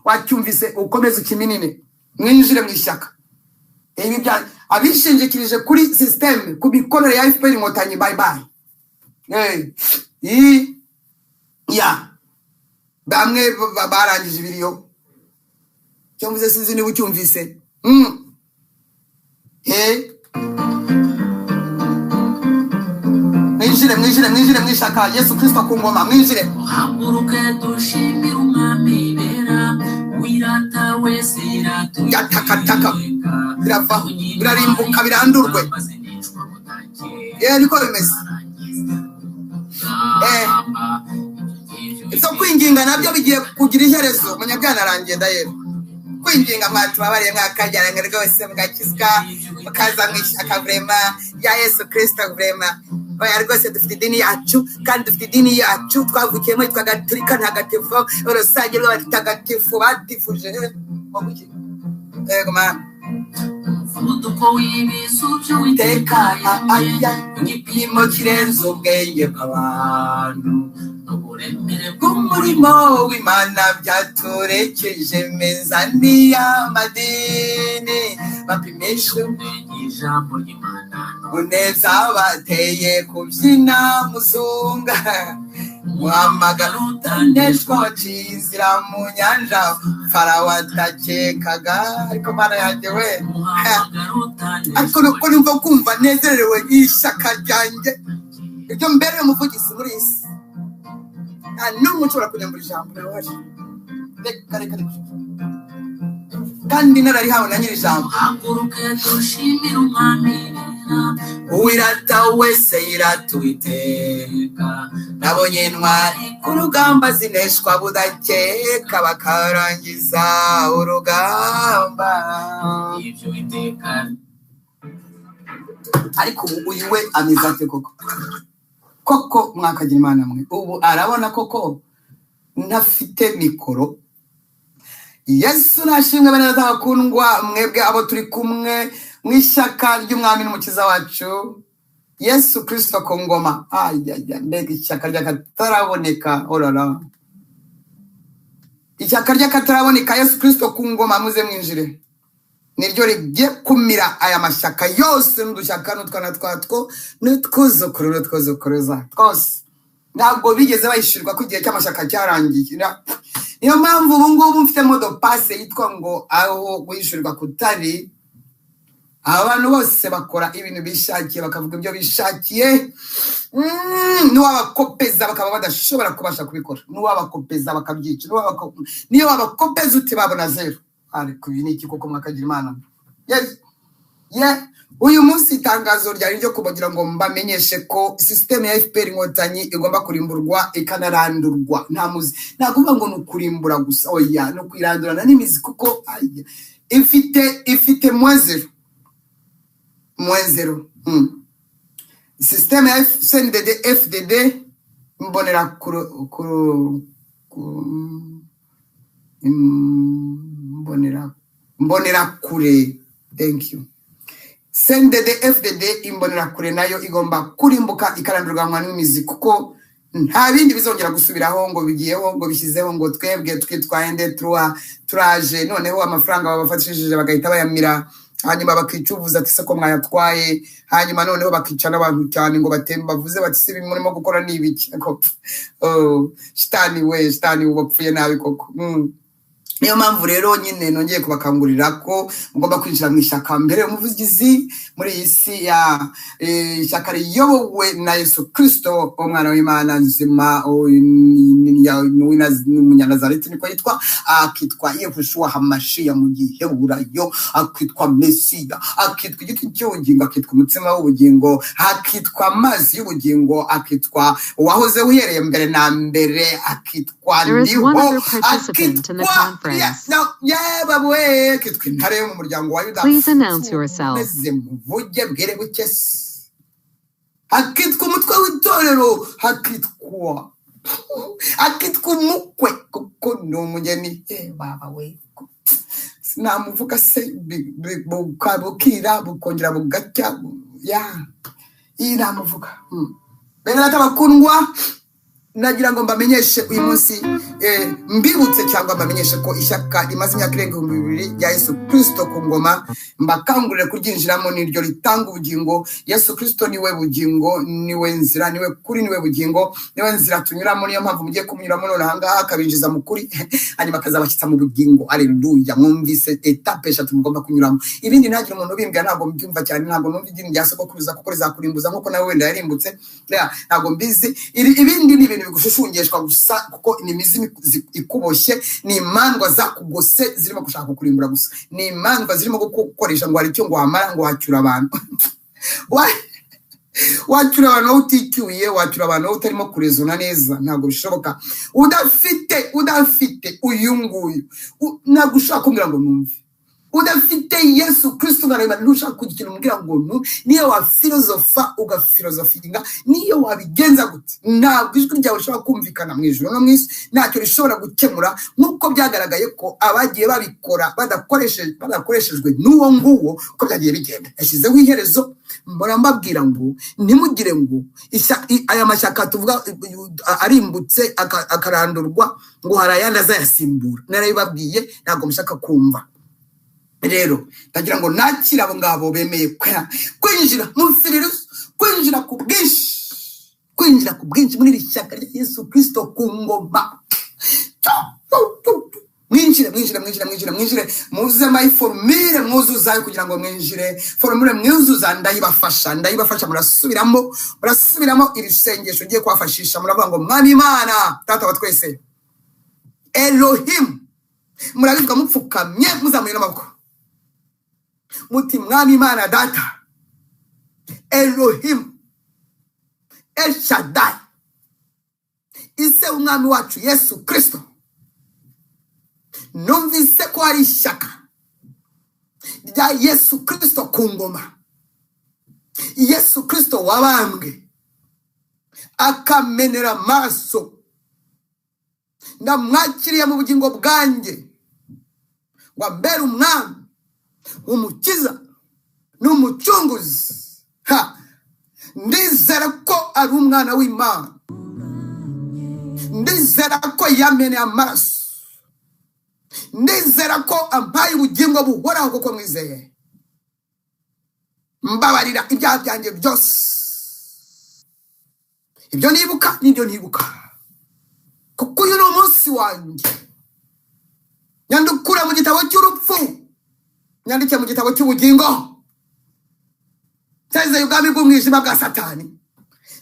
wacyumvise ukomeza ukiminine. Mwinjire mu ishyaka. Ibi bya abishingikirije kuri system, ku bikorere ya FPR Inkotanyi, bye bye. Bamwe barangije ibiriyo. Cyo mvuze sinzi niba ucyumvise. Mwinjire mwishaka Yesu Kristo ku ngoma. Mwinjire. Haguruke dushimire umwami bera, wirata wese yatakataka birava birarimbuka birandurwe. Niko bimeze. Ibyo kwinginga nabyo bigiye kugira iherezo. Munyabwana arangiye ndayero kwinginga mwatu babariye mwakajyana rwose mugakizwa mukaza mwishaka vrema ya Yesu Kristo vrema. Oya rwose dufite idini yacu, kandi dufite idini yacu twavukiyemo yitwa Gatolika ntagatifu, urusange rw'abatagatifu batifuje. Ego man umuvuduko w'ibisu by'Uwiteka igipimo kirenze ubwenge bw'abantu, n'uburemere bw'umurimo w'Imana byaturekeje mezani y'amadini, bapimishwe ijambo ry'Imana uneza bateye kubyina muzunga. muhamagaro utaneshwa waciye inzira mu nyanja farawo atakekaga ariko mana yanjye we ariko nuko numva kumva nezerewe n'ishyaka ryanjye iryo mbere y'umuvugizi muri iyi si nta n'umwe ushobora kunyambura ijambo nawe reka kandi nararihawe na nyiri ijambo uwirata wese yirata Uwiteka nabonye intwari ku rugamba zineshwa budakeka bakarangiza urugamba ariko ubu uyu we ameze ate koko mwakagira imana mwe ubu arabona koko ntafite mikoro Yesu nashimwe bene bakundwa mwebwe abo turi kumwe mw'ishyaka ry'umwami n'umukiza wacu Yesu Kristo ku ngoma mbega ishyaka ry'akataraboneka orara ishyaka ry'akataraboneka Yesu Kristo ku ngoma muze mwinjire niryo rigiye kumira aya mashyaka yose n'udushyaka n'utwana twatwo n'utwuzukuruza twose ntabwo bigeze bayishirwa ko igihe cy'amashyaka cyarangiye niyo mpamvu ubu ngubu mfite modo pase yitwa ngo aho guhishurirwa kutari abantu bose bakora ibintu bishakiye bakavuga ibyo bishakiye n'uwabakopeza bakaba badashobora kubasha kubikora n'uwabakopeza bakabyica niyo wabakopeza uti babona zero ariko ibi ni iki koko mwakagira imana uyu munsi itangazo ryari ryo kubagira ngo mbamenyeshe ko system ya FPR inkotanyi igomba kurimburwa ikanarandurwa nta kuvuga ngo ni ukurimbura gusa oya no kwirandurana n'imizi kuko ifite -0 system ya CNDD FDD mbonera mbonera kure thank you CNDD FDD imbonera kure nayo igomba kurimbuka ikarandurwa n'imizi kuko nta bindi bizongera gusubiraho ngo bigiyeho ngo bishyizeho ngo twebwe twitwaende turaje noneho amafaranga babafatishije bagahita bayamira hanyuma bakicuvuza ati sako mwayatwaye hanyuma noneho bakica n'abantu cyane ngo batemba bavuze bati se bimurimo gukora n'ibiki shitani ubapfuye nabi koko niyo mpamvu rero nyine nongeye kubakangurira ko mugomba kwinjira mu ishyaka mbere umuvugizi muri iyi si ya ishyaka riyobowe na Yesu Kristo umwana w'Imana nzima n'umunyanazareti niko yitwa akitwa Yehoshua Hamashiya mu giheburayo akitwa Mesiya akitwa igiti cy'ubugingo akitwa umutsima w'ubugingo akitwa amazi y'ubugingo akitwa uwahoze uhereye mbere na mbere akitwa ndiho Please announce yourself. Akitwa umutwe w'itorero akitwa umukwe kuko ni umugeni baba we sinamuvuga se bukira bukongera bugacya iyi namuvuga bene bakundwa nagira ngo mbamenyeshe uyu munsi mbibutse cyangwa mbamenyeshe ko ishyaka rimaze imyaka irenga 2000 ya Yesu Kristo ku ngoma mbakangurire kuryinjiramo niryo ritanga ubugingo Yesu Kristo niwe bugingo niwe nzira niwe kuri niwe bugingo niwe nzira tunyuramo niyo mpamvu mugiye kumnyuramo none ahangaha akabinjiza mu kuri hanyuma akazabashyitsa mu bugingo alleluya mwumvise etape eshatu mugomba kunyuramo ibindi ntagira umuntu bimbwira ntabwo mbyumva cyane ntabwo numva idini rya soko kuruza kuko rizakurimbuza nkuko nawe wenda yarimbutse ntabwo mbizi ibindi ni ibintu bigushungeshwa gusa kuko imizi ikuboshye ni imandwa zakugose zirimo gushaka kurimbura gusa ni imandwa zirimo gukoresha ngo hari icyo ngo wamara ngo wacyura abantu wacyura abantu uticyuye wacyura abantu utarimo kurezona neza ntabwo bishoboka udafite uyu nguyu ntabwo ushaka kumbwira ngo numve udafite Yesu Kristo ngarema ntushaka kugira umubwira ngo niyo wa filozofa ugafilozofinga niyo wabigenza gute ntabwo ijwi ryawe ushobora kumvikana mu ijuru no mwisi ntacyo rishobora gukemura nkuko byagaragaye ko abagiye babikora badakoreshejwe n'uwo nguwo ko byagiye bigenda yashyizeho iherezo mbona mbabwira ngo ntimugire ngo aya mashyaka tuvuga arimbutse akarandurwa ngo harayandi azayasimbura narabibabwiye ntabwo mushaka kumva rero ndagira ngo nakira abo ngabo bemeye kwinjira mu mfiriro kwinjira ku bwinshi kwinjira ku bwinshi muri iri shyaka rya Yesu Kristo ku ngoma. Mwinjire muze my formule mwuzuzayo kugira ngo mwinjire formule mwuzuza ndayibafasha murasubiramo iri sengesho ugiye kwafashisha muravuga ngo mwami Imana data wa twese Elohim murabivuga mupfukamye muzamuye n'amaboko muti mwami Imana data Elohim El Shaddai ise umwami wacu Yesu Kristo. Numvise ko ari ishyaka rya Yesu Kristo ku ngoma. Yesu Kristo wabambwe akamenera amaraso, ndamwakiriye mu bugingo bwanjye ngo ambere umwami, umukiza n'umucunguzi. Ndizera ko ari umwana w'Imana, ndizera ko yameneye amaraso, ndizera ko ampaye ubugingo buhoraho kuko mwizeye. Mbabarira ibyaha byanjye byose, ibyo nibuka n'ibyo ntibuka, kuko uyu ni umunsi wanjye. Nyandukura mu gitabo cy'urupfu, nyandike mu gitabo cy'ubugingo. Nsezeye ubwami bw'umwijima bwa Satani,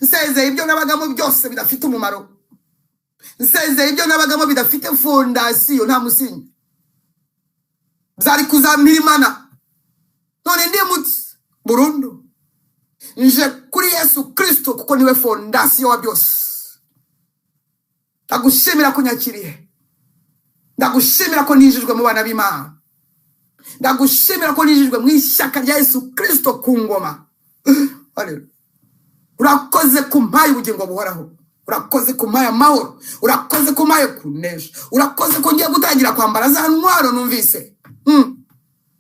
nsezeye ibyo nabagamo byose bidafite umumaro, nsezeye ibyo nabagamo bidafite fondasiyo nta musingi, zari kuzampirimana. None ndimutse burundu nje kuri Yesu Kristo kuko niwe fondasiyo wa byose. Ndagushimira kunyakiriye, ndagushimira ko nijijwe mu bana b'Imana, ndagushimira ko nijijwe mu ishyaka rya Yesu Kristo ku ngoma. Haleluya. Urakoze kumpaye ubugingo buhoraho, urakoze kumpaye amahoro, urakoze kumpaye kunesha, urakoze ko ngiye gutangira kwambara za ntwaro numvise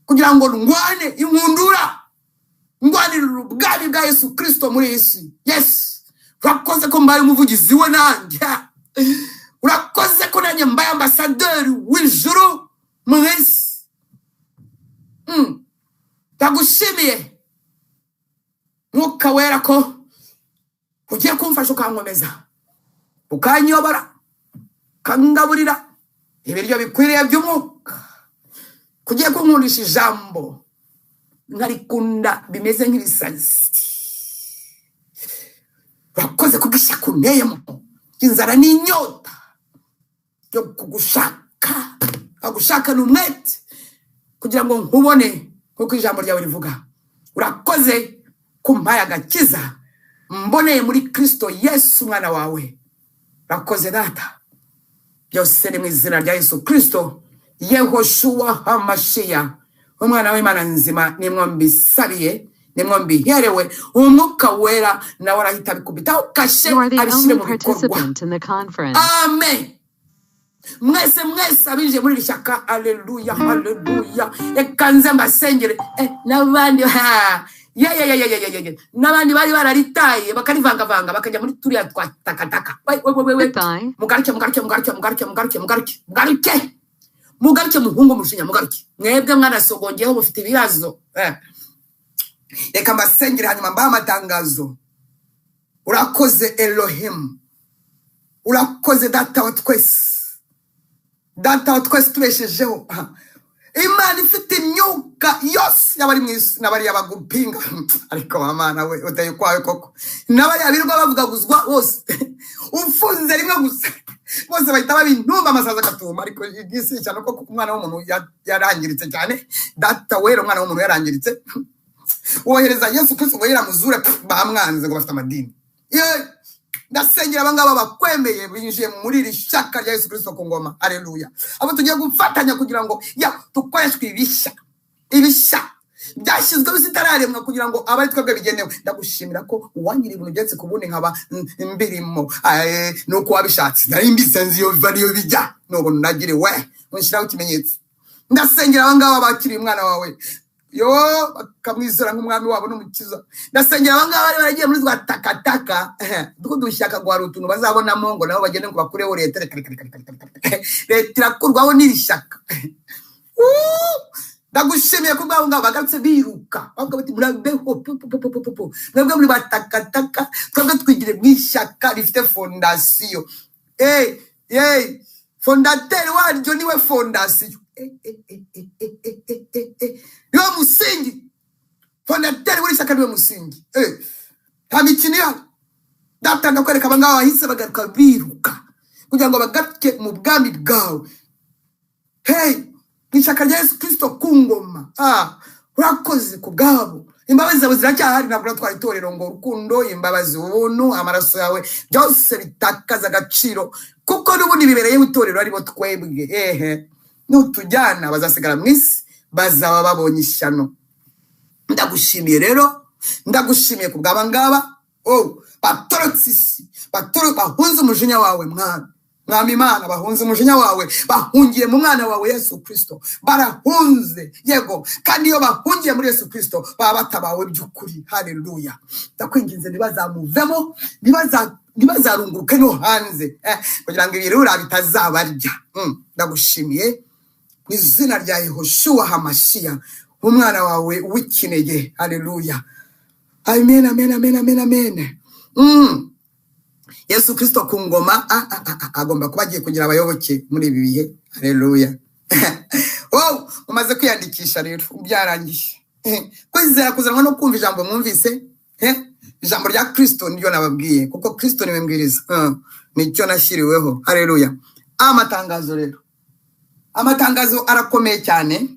kugira ngo ndwane inkundura, ndwanire ubwami bwa Yesu Kristo muri isi. Yes, urakoze ko mbaye umuvugizi we nanjye, urakoze ko nanjye mbaye ambasaderi w'ijuru mu isi. Ndagushimiye Mwuka Wera ko ugiye kumfasha ukankomeza, ukanyobora, ukangaburira ibiryo bikwiriye by'umwuka, kugiye kunkundisha ijambo nkarikunda bimeze nk'ibisazi. Urakoze kugishyaka unteyemo inzara n'inyota yo kugushaka, agushaka n'umwete kugira ngo nkubone nk'uko ijambo ryawe rivuga. Urakoze kumpaye agakiza mboneye muri Kristo Yesu umwana wawe. Urakoze data, byose ni mu izina rya Yesu Kristo Yehoshua HaMashiach, umwana w'Imana nzima, nimwo mbisabiye, nimwo mbiherewe. Umwuka Wera nawe arahita bikubitaho kashe abishyire mu bikorwa. Amen. Mwese abinjiye muri iri shyaka. Haleluya, haleluya. Reka nze mbasengere n'abandi n'abandi bari bararitaye bakarivangavanga bakajya muri turiya twa takataka. Mugaruke muhungu mushinya, mugaruke mwebwe mwanasogongeho mufite ibibazo. Reka mbasengere hanyuma mbaha amatangazo. Urakoze Elohim, urakoze data wa twese tubeshejeho. Imana ifite imyuka yose y'abari mu isi n'abari abagupinga, ariko Mana we uteye kwawe koko, n'abari abirirwa bavugaguzwa bose ufunze rimwe gusa bose bahita babintumba amasaza agatuma. Ariko igisi cyane ko umwana w'umuntu yarangiritse cyane. Data wera umwana w'umuntu yarangiritse, wohereza Yesu Kristo ngo yiramuzure, bamwanze ngo bafite amadini. Ndasengera abangaba bakwemeye binjiye muri iri shyaka rya Yesu Kristo ku ngoma. Haleluya. Abo tugiye gufatanya kugira ngo dukoreshwe ibishya byashyizweho zitararemwa kugira ngo abari twebwe bigenewe. Ndagushimira ko uwanyira ibintu byetse kubundi nkaba mbirimo nuko wabishatse. Nari mbisenze iyo biva niyo bijya nubona nagiriwe unshyiraho ikimenyetso. Ndasengera abangaba bakiriye umwana wawe bakamwizera nk'umwami wabo n'umukiza. Ndasengera abangaba bari baragiye muri rwa takataka dushyaka ngo hari utuntu bazabonamo ngo nabo bagende ngo bakureho leta. Leta irakurwaho n'iri shyaka. ndagushimiye ko bwabo ngabo bagarutse biruka bavuga bati murabeho mwebwe muri batakataka twebwe twigire mw'ishyaka rifite fondasiyo fondateri waryo niwe fondasiyo niwe musingi fondateri w'ishyaka niwe musingi nta mikino ihari ndatanga kwereka abangaba bahise bagaruka biruka kugira ngo bagaruke mu bwami bwawe n'ishyaka rya Yesu Kristo ku ngoma urakoze ku bwabo imbabazi zawe ziracyahari ntabwo natwaye itorero ngo urukundo imbabazi ubuntu amaraso yawe byose bitakaza agaciro kuko n'ubundi bibereyeho itorero aribo twebwe nutujyana bazasigara mu isi bazaba babonye ishyano ndagushimiye rero ndagushimiye ku bw'aba ngaba batorotse isi bahunze umujinya wawe mwami Imana bahunze umujinya wawe bahungiye mu mwana wawe Yesu Kristo barahunze yego kandi iyo bahungiye muri Yesu Kristo baba batabawe by'ukuri haleluya ndakwinginze ntibazamuvemo ntibazarunguruke no hanze kugira ngo ibirura bitazabarya ndagushimiye mu izina rya Yehoshua Hamashiya umwana wawe w'ikinege haleluya amen amen amen amen amen Yesu Kristo ku ngoma agomba kuba agiye kugira abayoboke muri ibi bihe haleluya umaze kwiyandikisha rero byarangiye kwizera kuzanwa no kumva ijambo mwumvise ijambo rya Kristo niryo nababwiye kuko Kristo niwe mbwiriza nicyo nashyiriweho haleluya amatangazo rero amatangazo arakomeye cyane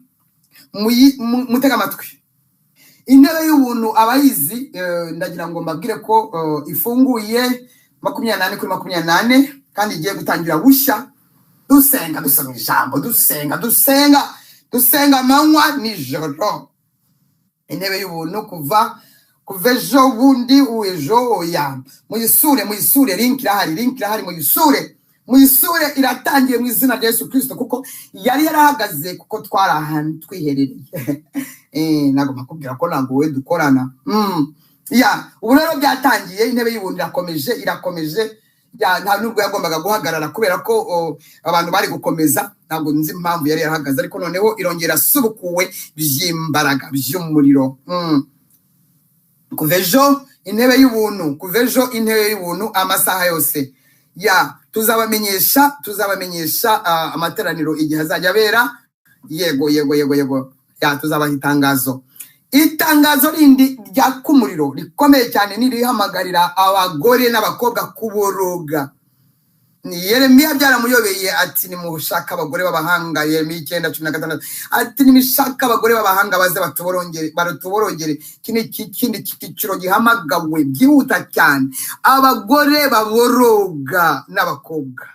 mutega amatwi intebe y'ubuntu abayizi ndagira ngo mbabwire ko ifunguye 28 kuri 28 kandi igiye gutangira bushya dusenga dusoma ijambo dusenga amanywa nijoro intebe y'ubuntu kuva ejo bundi uejo ya muyisure link irahari muyisure iratangiye mu izina rya Yesu Kristo kuko yari yarahagaze kuko twari ahantu twiherereye nagomba kubwira ko ntabwo we dukorana ubu rero byatangiye intebe y'ubuntu irakomeje nta nubwo yagombaga guhagarara kubera ko abantu bari gukomeza ntabwo nzi impamvu yari yarahagaze ariko noneho irongera asubukuwe by'imbaraga by'umuriro kuva ejo intebe y'ubuntu amasaha yose tuzabamenyesha amateraniro igihe azajya abera yego tuzabaha itangazo rindi rya kumuriro rikomeye cyane nirihamagarira abagore n'abakobwa kuboroga ni Yeremiya byaramuyobeye ati nimushaka abagore b'abahanga Yeremiya 9:16 ati nimishaka abagore b'abahanga baze batuborogere kindi kiciro gihamagawe byihuta cyane abagore baboroga n'abakobwa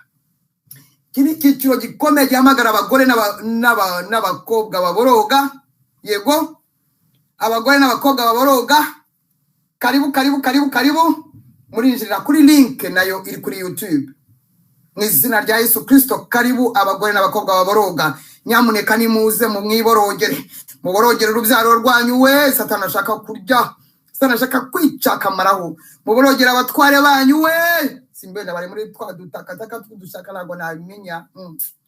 kindi kiciro gikomeye gihamagara abagore n'abakobwa baboroga yego abagore n'abakobwa baboroga karibu murinjirira kuri link nayo iri kuri YouTube mu izina rya Yesu Kristo karibu abagore n'abakobwa baboroga nyamuneka nimuze mu mwiborogere muborogere urubyaro rwanyu we satana ashaka kurya satana ashaka kwica kamaraho muborogere abatware banyu we simbenda bari muri twadutakataka tudushaka nago nabimenya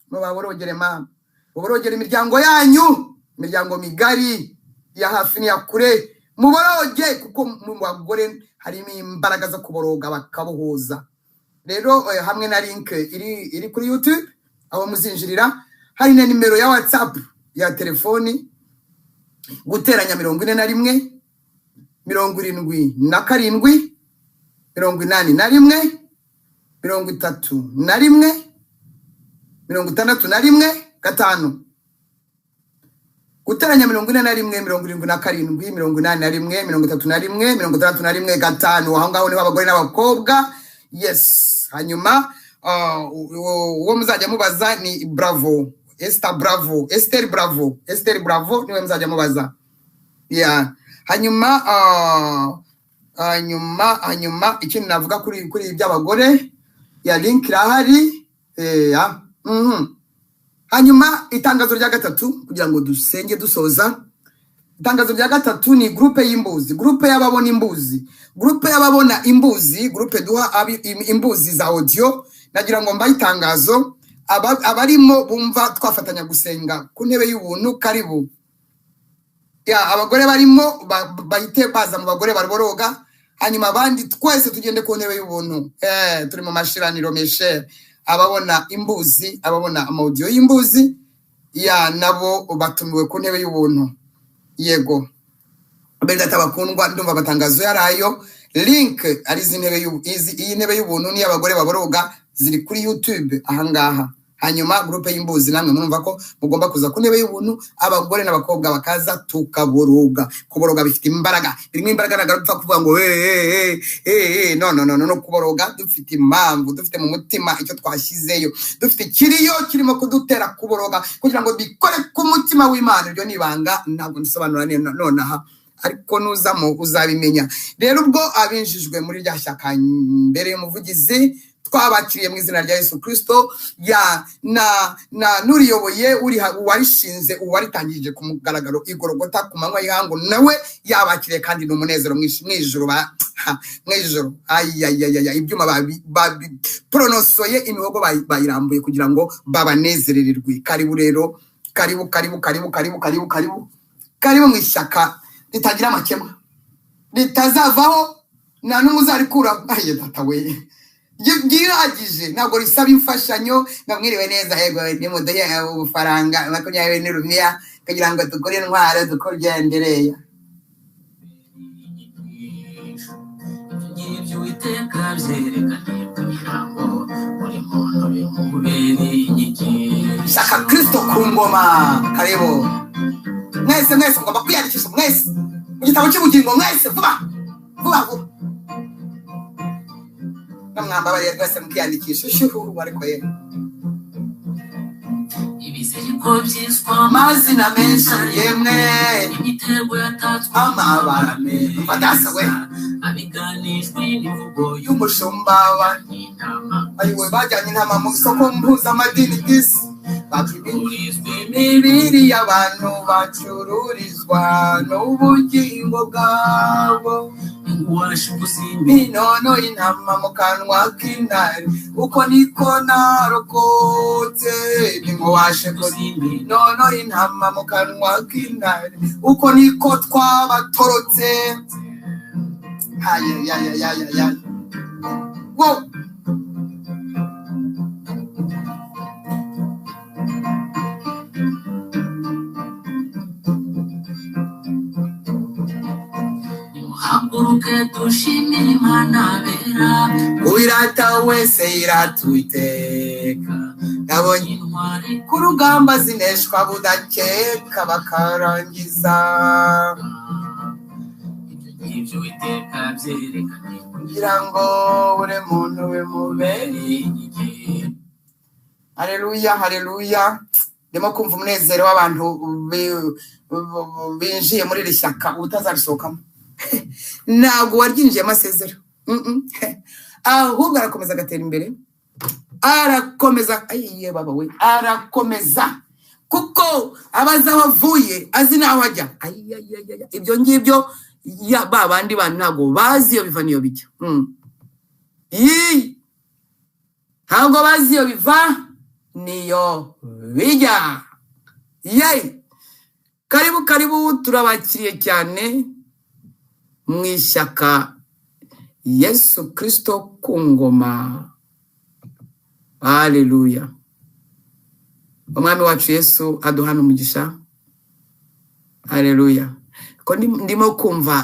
muborogere muborogere imiryango yanyu imiryango migari ya hafi ni ya kure muboroge kuko mu bagore harimo imbaraga zo kuboroga bakabohoza rero hamwe na link iri kuri YouTube aho muzinjirira hari na nimero ya WhatsApp ya telefoni guteranya 41 77 81 31 61 5 guteranya 41 77 81 31 5 aho ngaho ni abagore n'abakobwa yes hanyuma uwo muzajya mubaza ni Esther Bravo niwe muzajya mubaza hanyuma ikintu navuga kuri iby'abagore ya link irahari hanyuma itangazo rya gatatu kugira ngo dusenge dusoza itangazo rya gatatu ni groupe y'imbuzi groupe y'ababona imbuzi groupe duha imbuzi za audio nagira ngo mbaye itangazo abarimo bumva twafatanya gusenga ku ntebe y'ubuntu karibu ya abagore barimo bahite baza mu bagore barboroga hanyuma abandi twese tugende ku ntebe y'ubuntu turi mu mashiraniro meshe ababona imbuzi ababona amaudio y'imbuzi ya nabo batumiwe ku ntebe y'ubuntu yego benda tabakundwa ndumva batangazo yarayo link ari iyi ntebe y'ubuntu ni abagore baboroga ziri kuri YouTube ahangaha hanyuma groupe y'imbuzi namwe murumva ko mugomba kuza ku ntebe y'ubuntu abagore n'abakobwa bakaza tukaboroga kuboroga bifite imbaraga birimo imbaraga nagarupfa kuvuga ngo no kuboroga dufite impamvu dufite mu mutima icyo twashyizeyo dufite kiriyo kirimo kudutera kuboroga kugira ngo bikore ku mutima w'Imana ibyo nibanga ntabwo nsobanura nonaha ariko nuzamo uzabimenya rero ubwo abinjijwe muri rya shyaka mbere y'umuvugizi twabakiriye mu izina rya Yesu Kristo ya nuriyoboye uri warishinze uwaritangije ku mugaragaro igorogota ku manywa y'hango nawe yabakiriye kandi n'umunezero mwijuru mwijuru ibyuma pronosoye imihogo bayirambuye kugira ngo babanezerererwe karibu rero karibu mu ishyaka ritagira amakemwa ritazavaho na n'umuzarikura datawe giragije ntabwo risaba imfashanyo ngamwiriwe neza yego nimudoye ubufaranga 20 rupiya kugira ngo dukore intwaro dukoryendereya Shaka Kristo ku ngoma karibu mwese ngomba kwiyandikisha mwese mu gitabo cy'ubugingo mwese vuba namwamba bari rwose mukiyandikisha shuhu bariko ye ibiziriko byiswa amazina menshi yemwe imitego yatatswe amabara badasa we abiganijwe n'imvugo y'umushumba ayiwe bajyanye intama mu isoko mpuzamadini disi imibiri y'abantu bacururizwa n'ubugingo bwabo minono y'intama mu kanwa k'intare uko niko narokotse nimubashe minono y'intama mu kanwa k'intare uko niko twabatorotse wow. haguruke dushimire Imana bera uwirata wese iratwiteka nabonye intwari ku rugamba zineshwa budakeka bakarangiza ibyo Uwiteka byerekanye kugira ngo buri muntu bimubere igihe haleluya ndimo kumva umunezero w'abantu binjiye muri iri shyaka utazarisohokamo ntabwo waryinjiye amasezero ahubwo arakomeza agatera imbere arakomeza ayiye baba we arakomeza kuko abaza aho avuye azi n'aho ajya ibyo ngibyo ba bandi bantu ntabwo bazi iyo biva n'iyo bijya ntabwo bazi iyo biva niyo bijya karibu turabakiriye cyane mu ishyaka Yesu Kristo ku ngoma haleluya umwami wacu Yesu aduhana umugisha haleluya ko ndimo kumva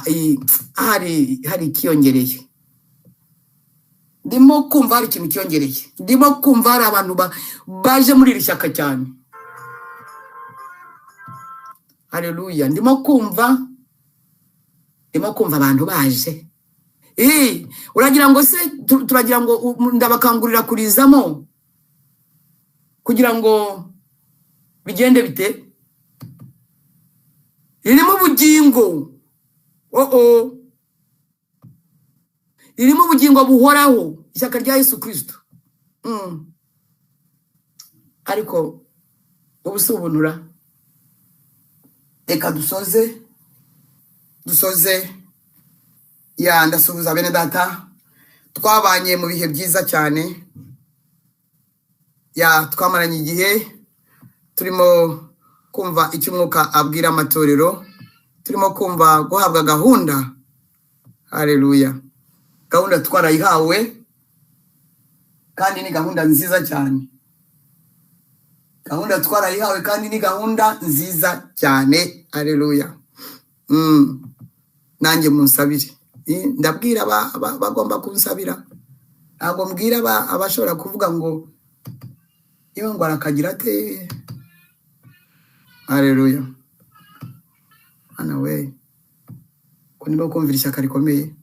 hari ikiyongereye ndimo kumva hari ikintu kiyongereye ndimo kumva hari abantu baje muri iri shyaka cyane haleluya ndimo kumva abantu baje uragira ngo se turagira ngo ndabakangurira kurizamo kugira ngo bigende bite irimo ubugingo irimo ubugingo buhoraho ishyaka rya Yesu Kristo ariko ubusubunura reka dusoze ndasuhuza bene data twabanye mu bihe byiza cyane twamaranye igihe turimo kumva icyo umwuka abwira amatorero turimo kumva guhabwa gahunda. Haleluya. Gahunda twarayihawe kandi ni gahunda nziza cyane. Gahunda twarayihawe kandi ni gahunda nziza cyane. Haleluya. Nanjye munsabire. Ndabwira bagomba kunsabira. Ntabwo mbwira abashobora kuvuga ngo iyo ngo arakagira ate. Haleluya. Ana we. Ko niba kumvira ishyaka rikomeye.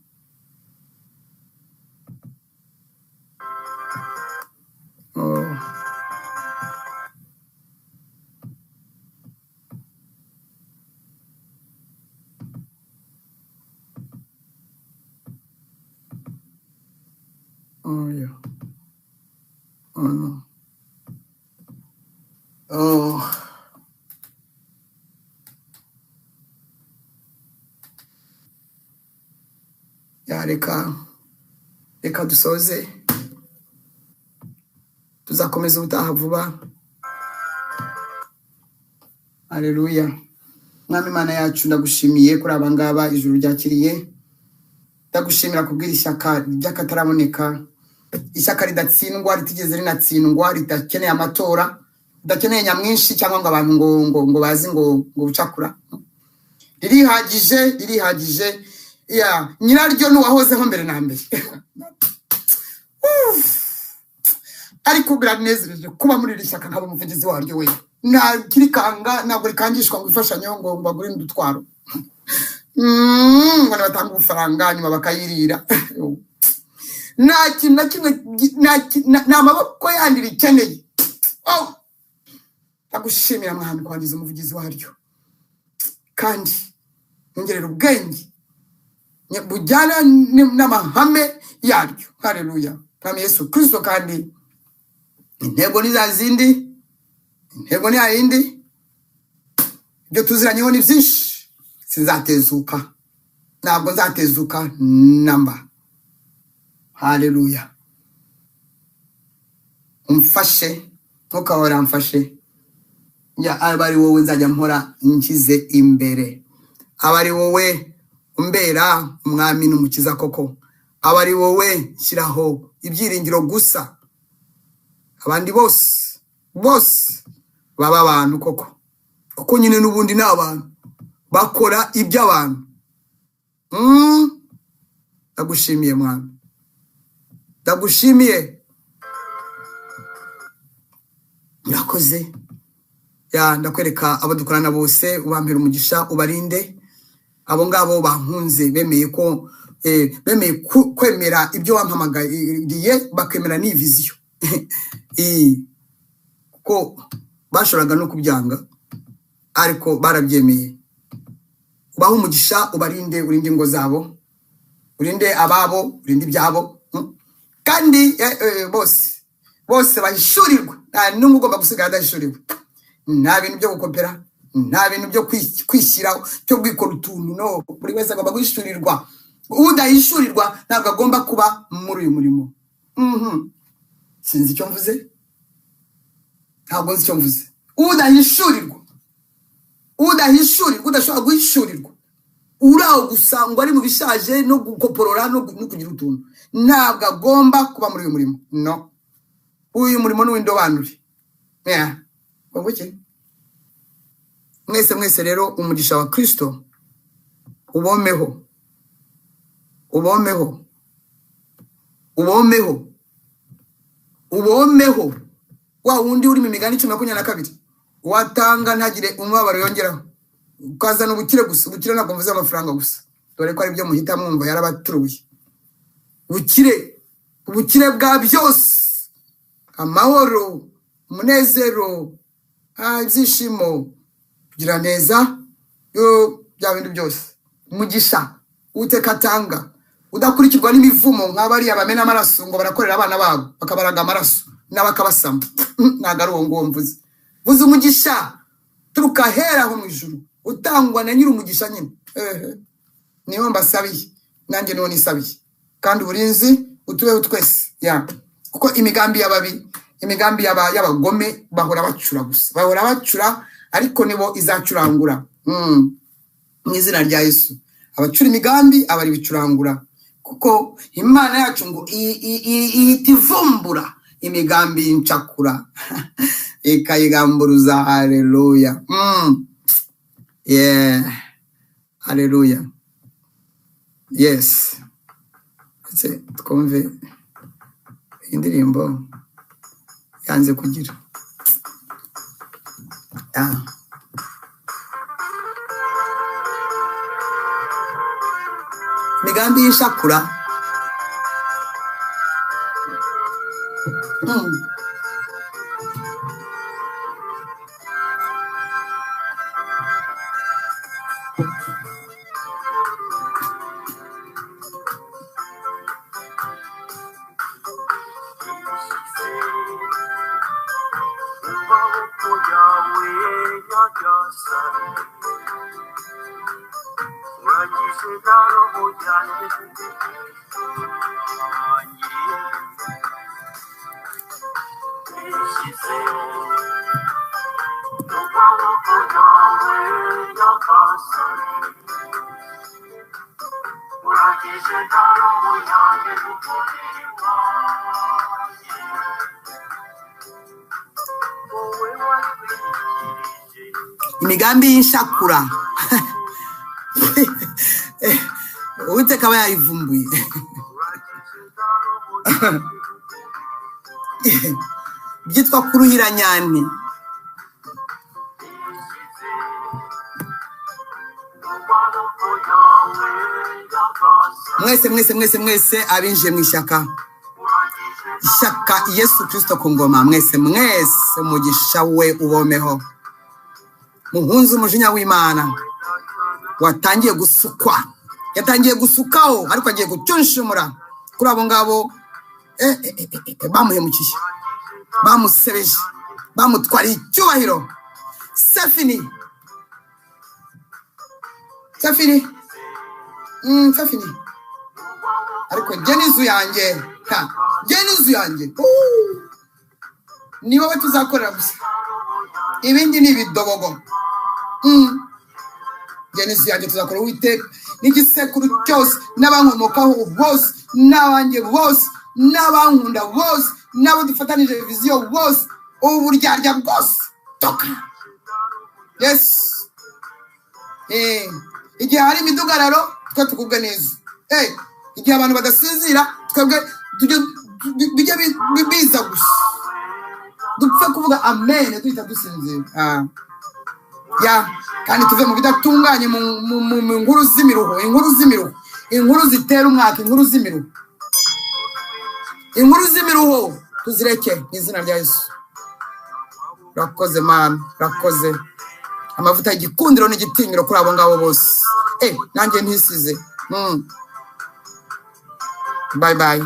Oh yeah. Oh no. Oh. Ya reka dusoze. Tuzakomeza ubutaha vuba. Haleluya. Mwami Mana yacu ndagushimiye kuri abangaba ijuru ryakiriye. Ndagushimira kubwira ishyaka ry'akataraboneka. Ishyaka ridatsindwa, ritigeze rinatsindwa, ridakeneye amatora, ridakeneye nyamwinshi cyangwa ngo abantu ngo bazi ngo bucakura. Ririhagije ya nyiraryo nuwahozeho mbere na mbere. Ariko biranezereje kuba muri rishyaka nkaba umuvugizi waryo we. Na kirikanga ntabwo rikangishwa ngo ifashanyo ngo bagure ndutwaro. Ngo batanga ubufaranga nyuma bakayirira. Na maboko yandi rikeneye. Oh, ndagushimira mwami kwangiza umuvugizi waryo. Kandi nongerera ubwenge bujyana n'amahame yaryo. Haleluya. Mwami Yesu Kristo kandi intego ni za zindi, intego ni ayindi. Ibyo tuziranyeho ni byinshi. Sinzatezuka. Ntabwo nzatezuka namba. Haleluya. Umfashe ntukahora mfashe. Ya abari wowe nzajya mpora nkize imbere. Abari wowe umbera umwami n'umukiza koko. Abari wowe shyiraho ibyiringiro gusa. Abandi bose baba abantu koko. Kuko nyine n'ubundi n'abantu bakora iby'abantu. Ndagushimiye mwami. Ndagushimiye. Murakoze. Ya ndakwereka abadukorana bose ubampera umugisha ubarinde. Abo ngabo bankunze bemeye ko kwemera ibyo wampamagariye bakemera ni viziyo. Ko bashoraga no kubyanga ariko barabyemeye. Ubaho umugisha ubarinde, urinde ingo zabo, urinde ababo, urinde ibyabo. Kandi bose bahishurirwa. Nta n'umwe ugomba gusigara adahishuriwe. Nta bintu byo gukopera, nta bintu byo kwishyiraho cyo gwikora utuntu. No, buri wese agomba guhishurirwa. Udahishurirwa ntabwo agomba kuba muri uyu murimo. Sinzi icyo mvuze. Ntabwo nzi icyo mvuze. Udahishurirwa, udashobora guhishurirwa, uraho gusa ngo ari mu bishaje no gukoporora no kugira utuntu, ntabwo agomba kuba muri uyu murimo. No, uyu murimo n'uw'indobanure. Babuke mwese rero umugisha wa Kristo ubomeho wa wundi uri mu migani 10:22 watanga ntagire umwabaro yongeraho. Ukazana ubukire gusa. Ubukire ntabwo mvuze amafaranga gusa, dore ko ari byo muhita mwumva yarabaturuye. Ubukire bwa byose, amahoro, umunezero, ibyishimo, kugira neza, yo bya bintu byose. Umugisha uteka atanga udakurikirwa n'imivumo nk'abari abamena amaraso ngo barakorera abana babo bakabaraga amaraso n'abakabasama. Ntago ari uwo ngo mvuze. Vuze umugisha turuka hera ho mu ijuru utangwa na nyiri umugisha nyine. Niyo mbasabiye nanjye niwo nisabiye. Kandi uburinzi utubeho twese. Kuko imigambi y'ababi, imigambi y'abagome bahora bacura gusa. Bahora bacura ariko nibo izacurangura. mu izina rya Yesu. Abacura imigambi abari bicurangura, kuko Imana yacu ngo itivumbura imigambi y'incakura ikayigamburuza. Haleluya. Yeah, haleluya. Yes, twumve indirimbo yanze kugira migambi y'ishakura. Imigambi y'ishakura Uwiteka aba yayivumbuye. Byitwa kuruhiranyane. Mwese abinjiye mu ishyaka Yesu Kristo ku ngoma. Mwese umugisha we ubomeho. Muhunze umujinya w'Imana watangiye gusukwa, yatangiye gusukaho, ariko agiye gucunshumura kuri abo ngabo bamuhemukiye, bamusebeje, bamutwariye icyubahiro. Safini ariko jenizu yanjye ni wowe tuzakorera gusa, ibindi ni ibidobogo. Jenizu yanjye tuzakora Uwiteka n'igisekuru cyose, n'abankomokaho bose, n'abanjye bose, n'abankunda bose, n'abo dufatanije viziyo bose, uburyarya bwose toka. Yes. Igihe hari imidugararo twe tukubwe neza. Igihe abantu badasinzira twebwe bijya biza gusa, dupfe kuvuga amen duhita dusinzira. Kandi tuve mu bidatunganye, mu nkuru z'imiruho, inkuru zitera umwaka, inkuru z'imiruho tuzireke mu izina rya Yesu. Rakoze Mana, rakoze. Amavuta y'igikundiro n'igitinyiro kuri abo ngabo bose. Nanjye ntisize. Bye bye.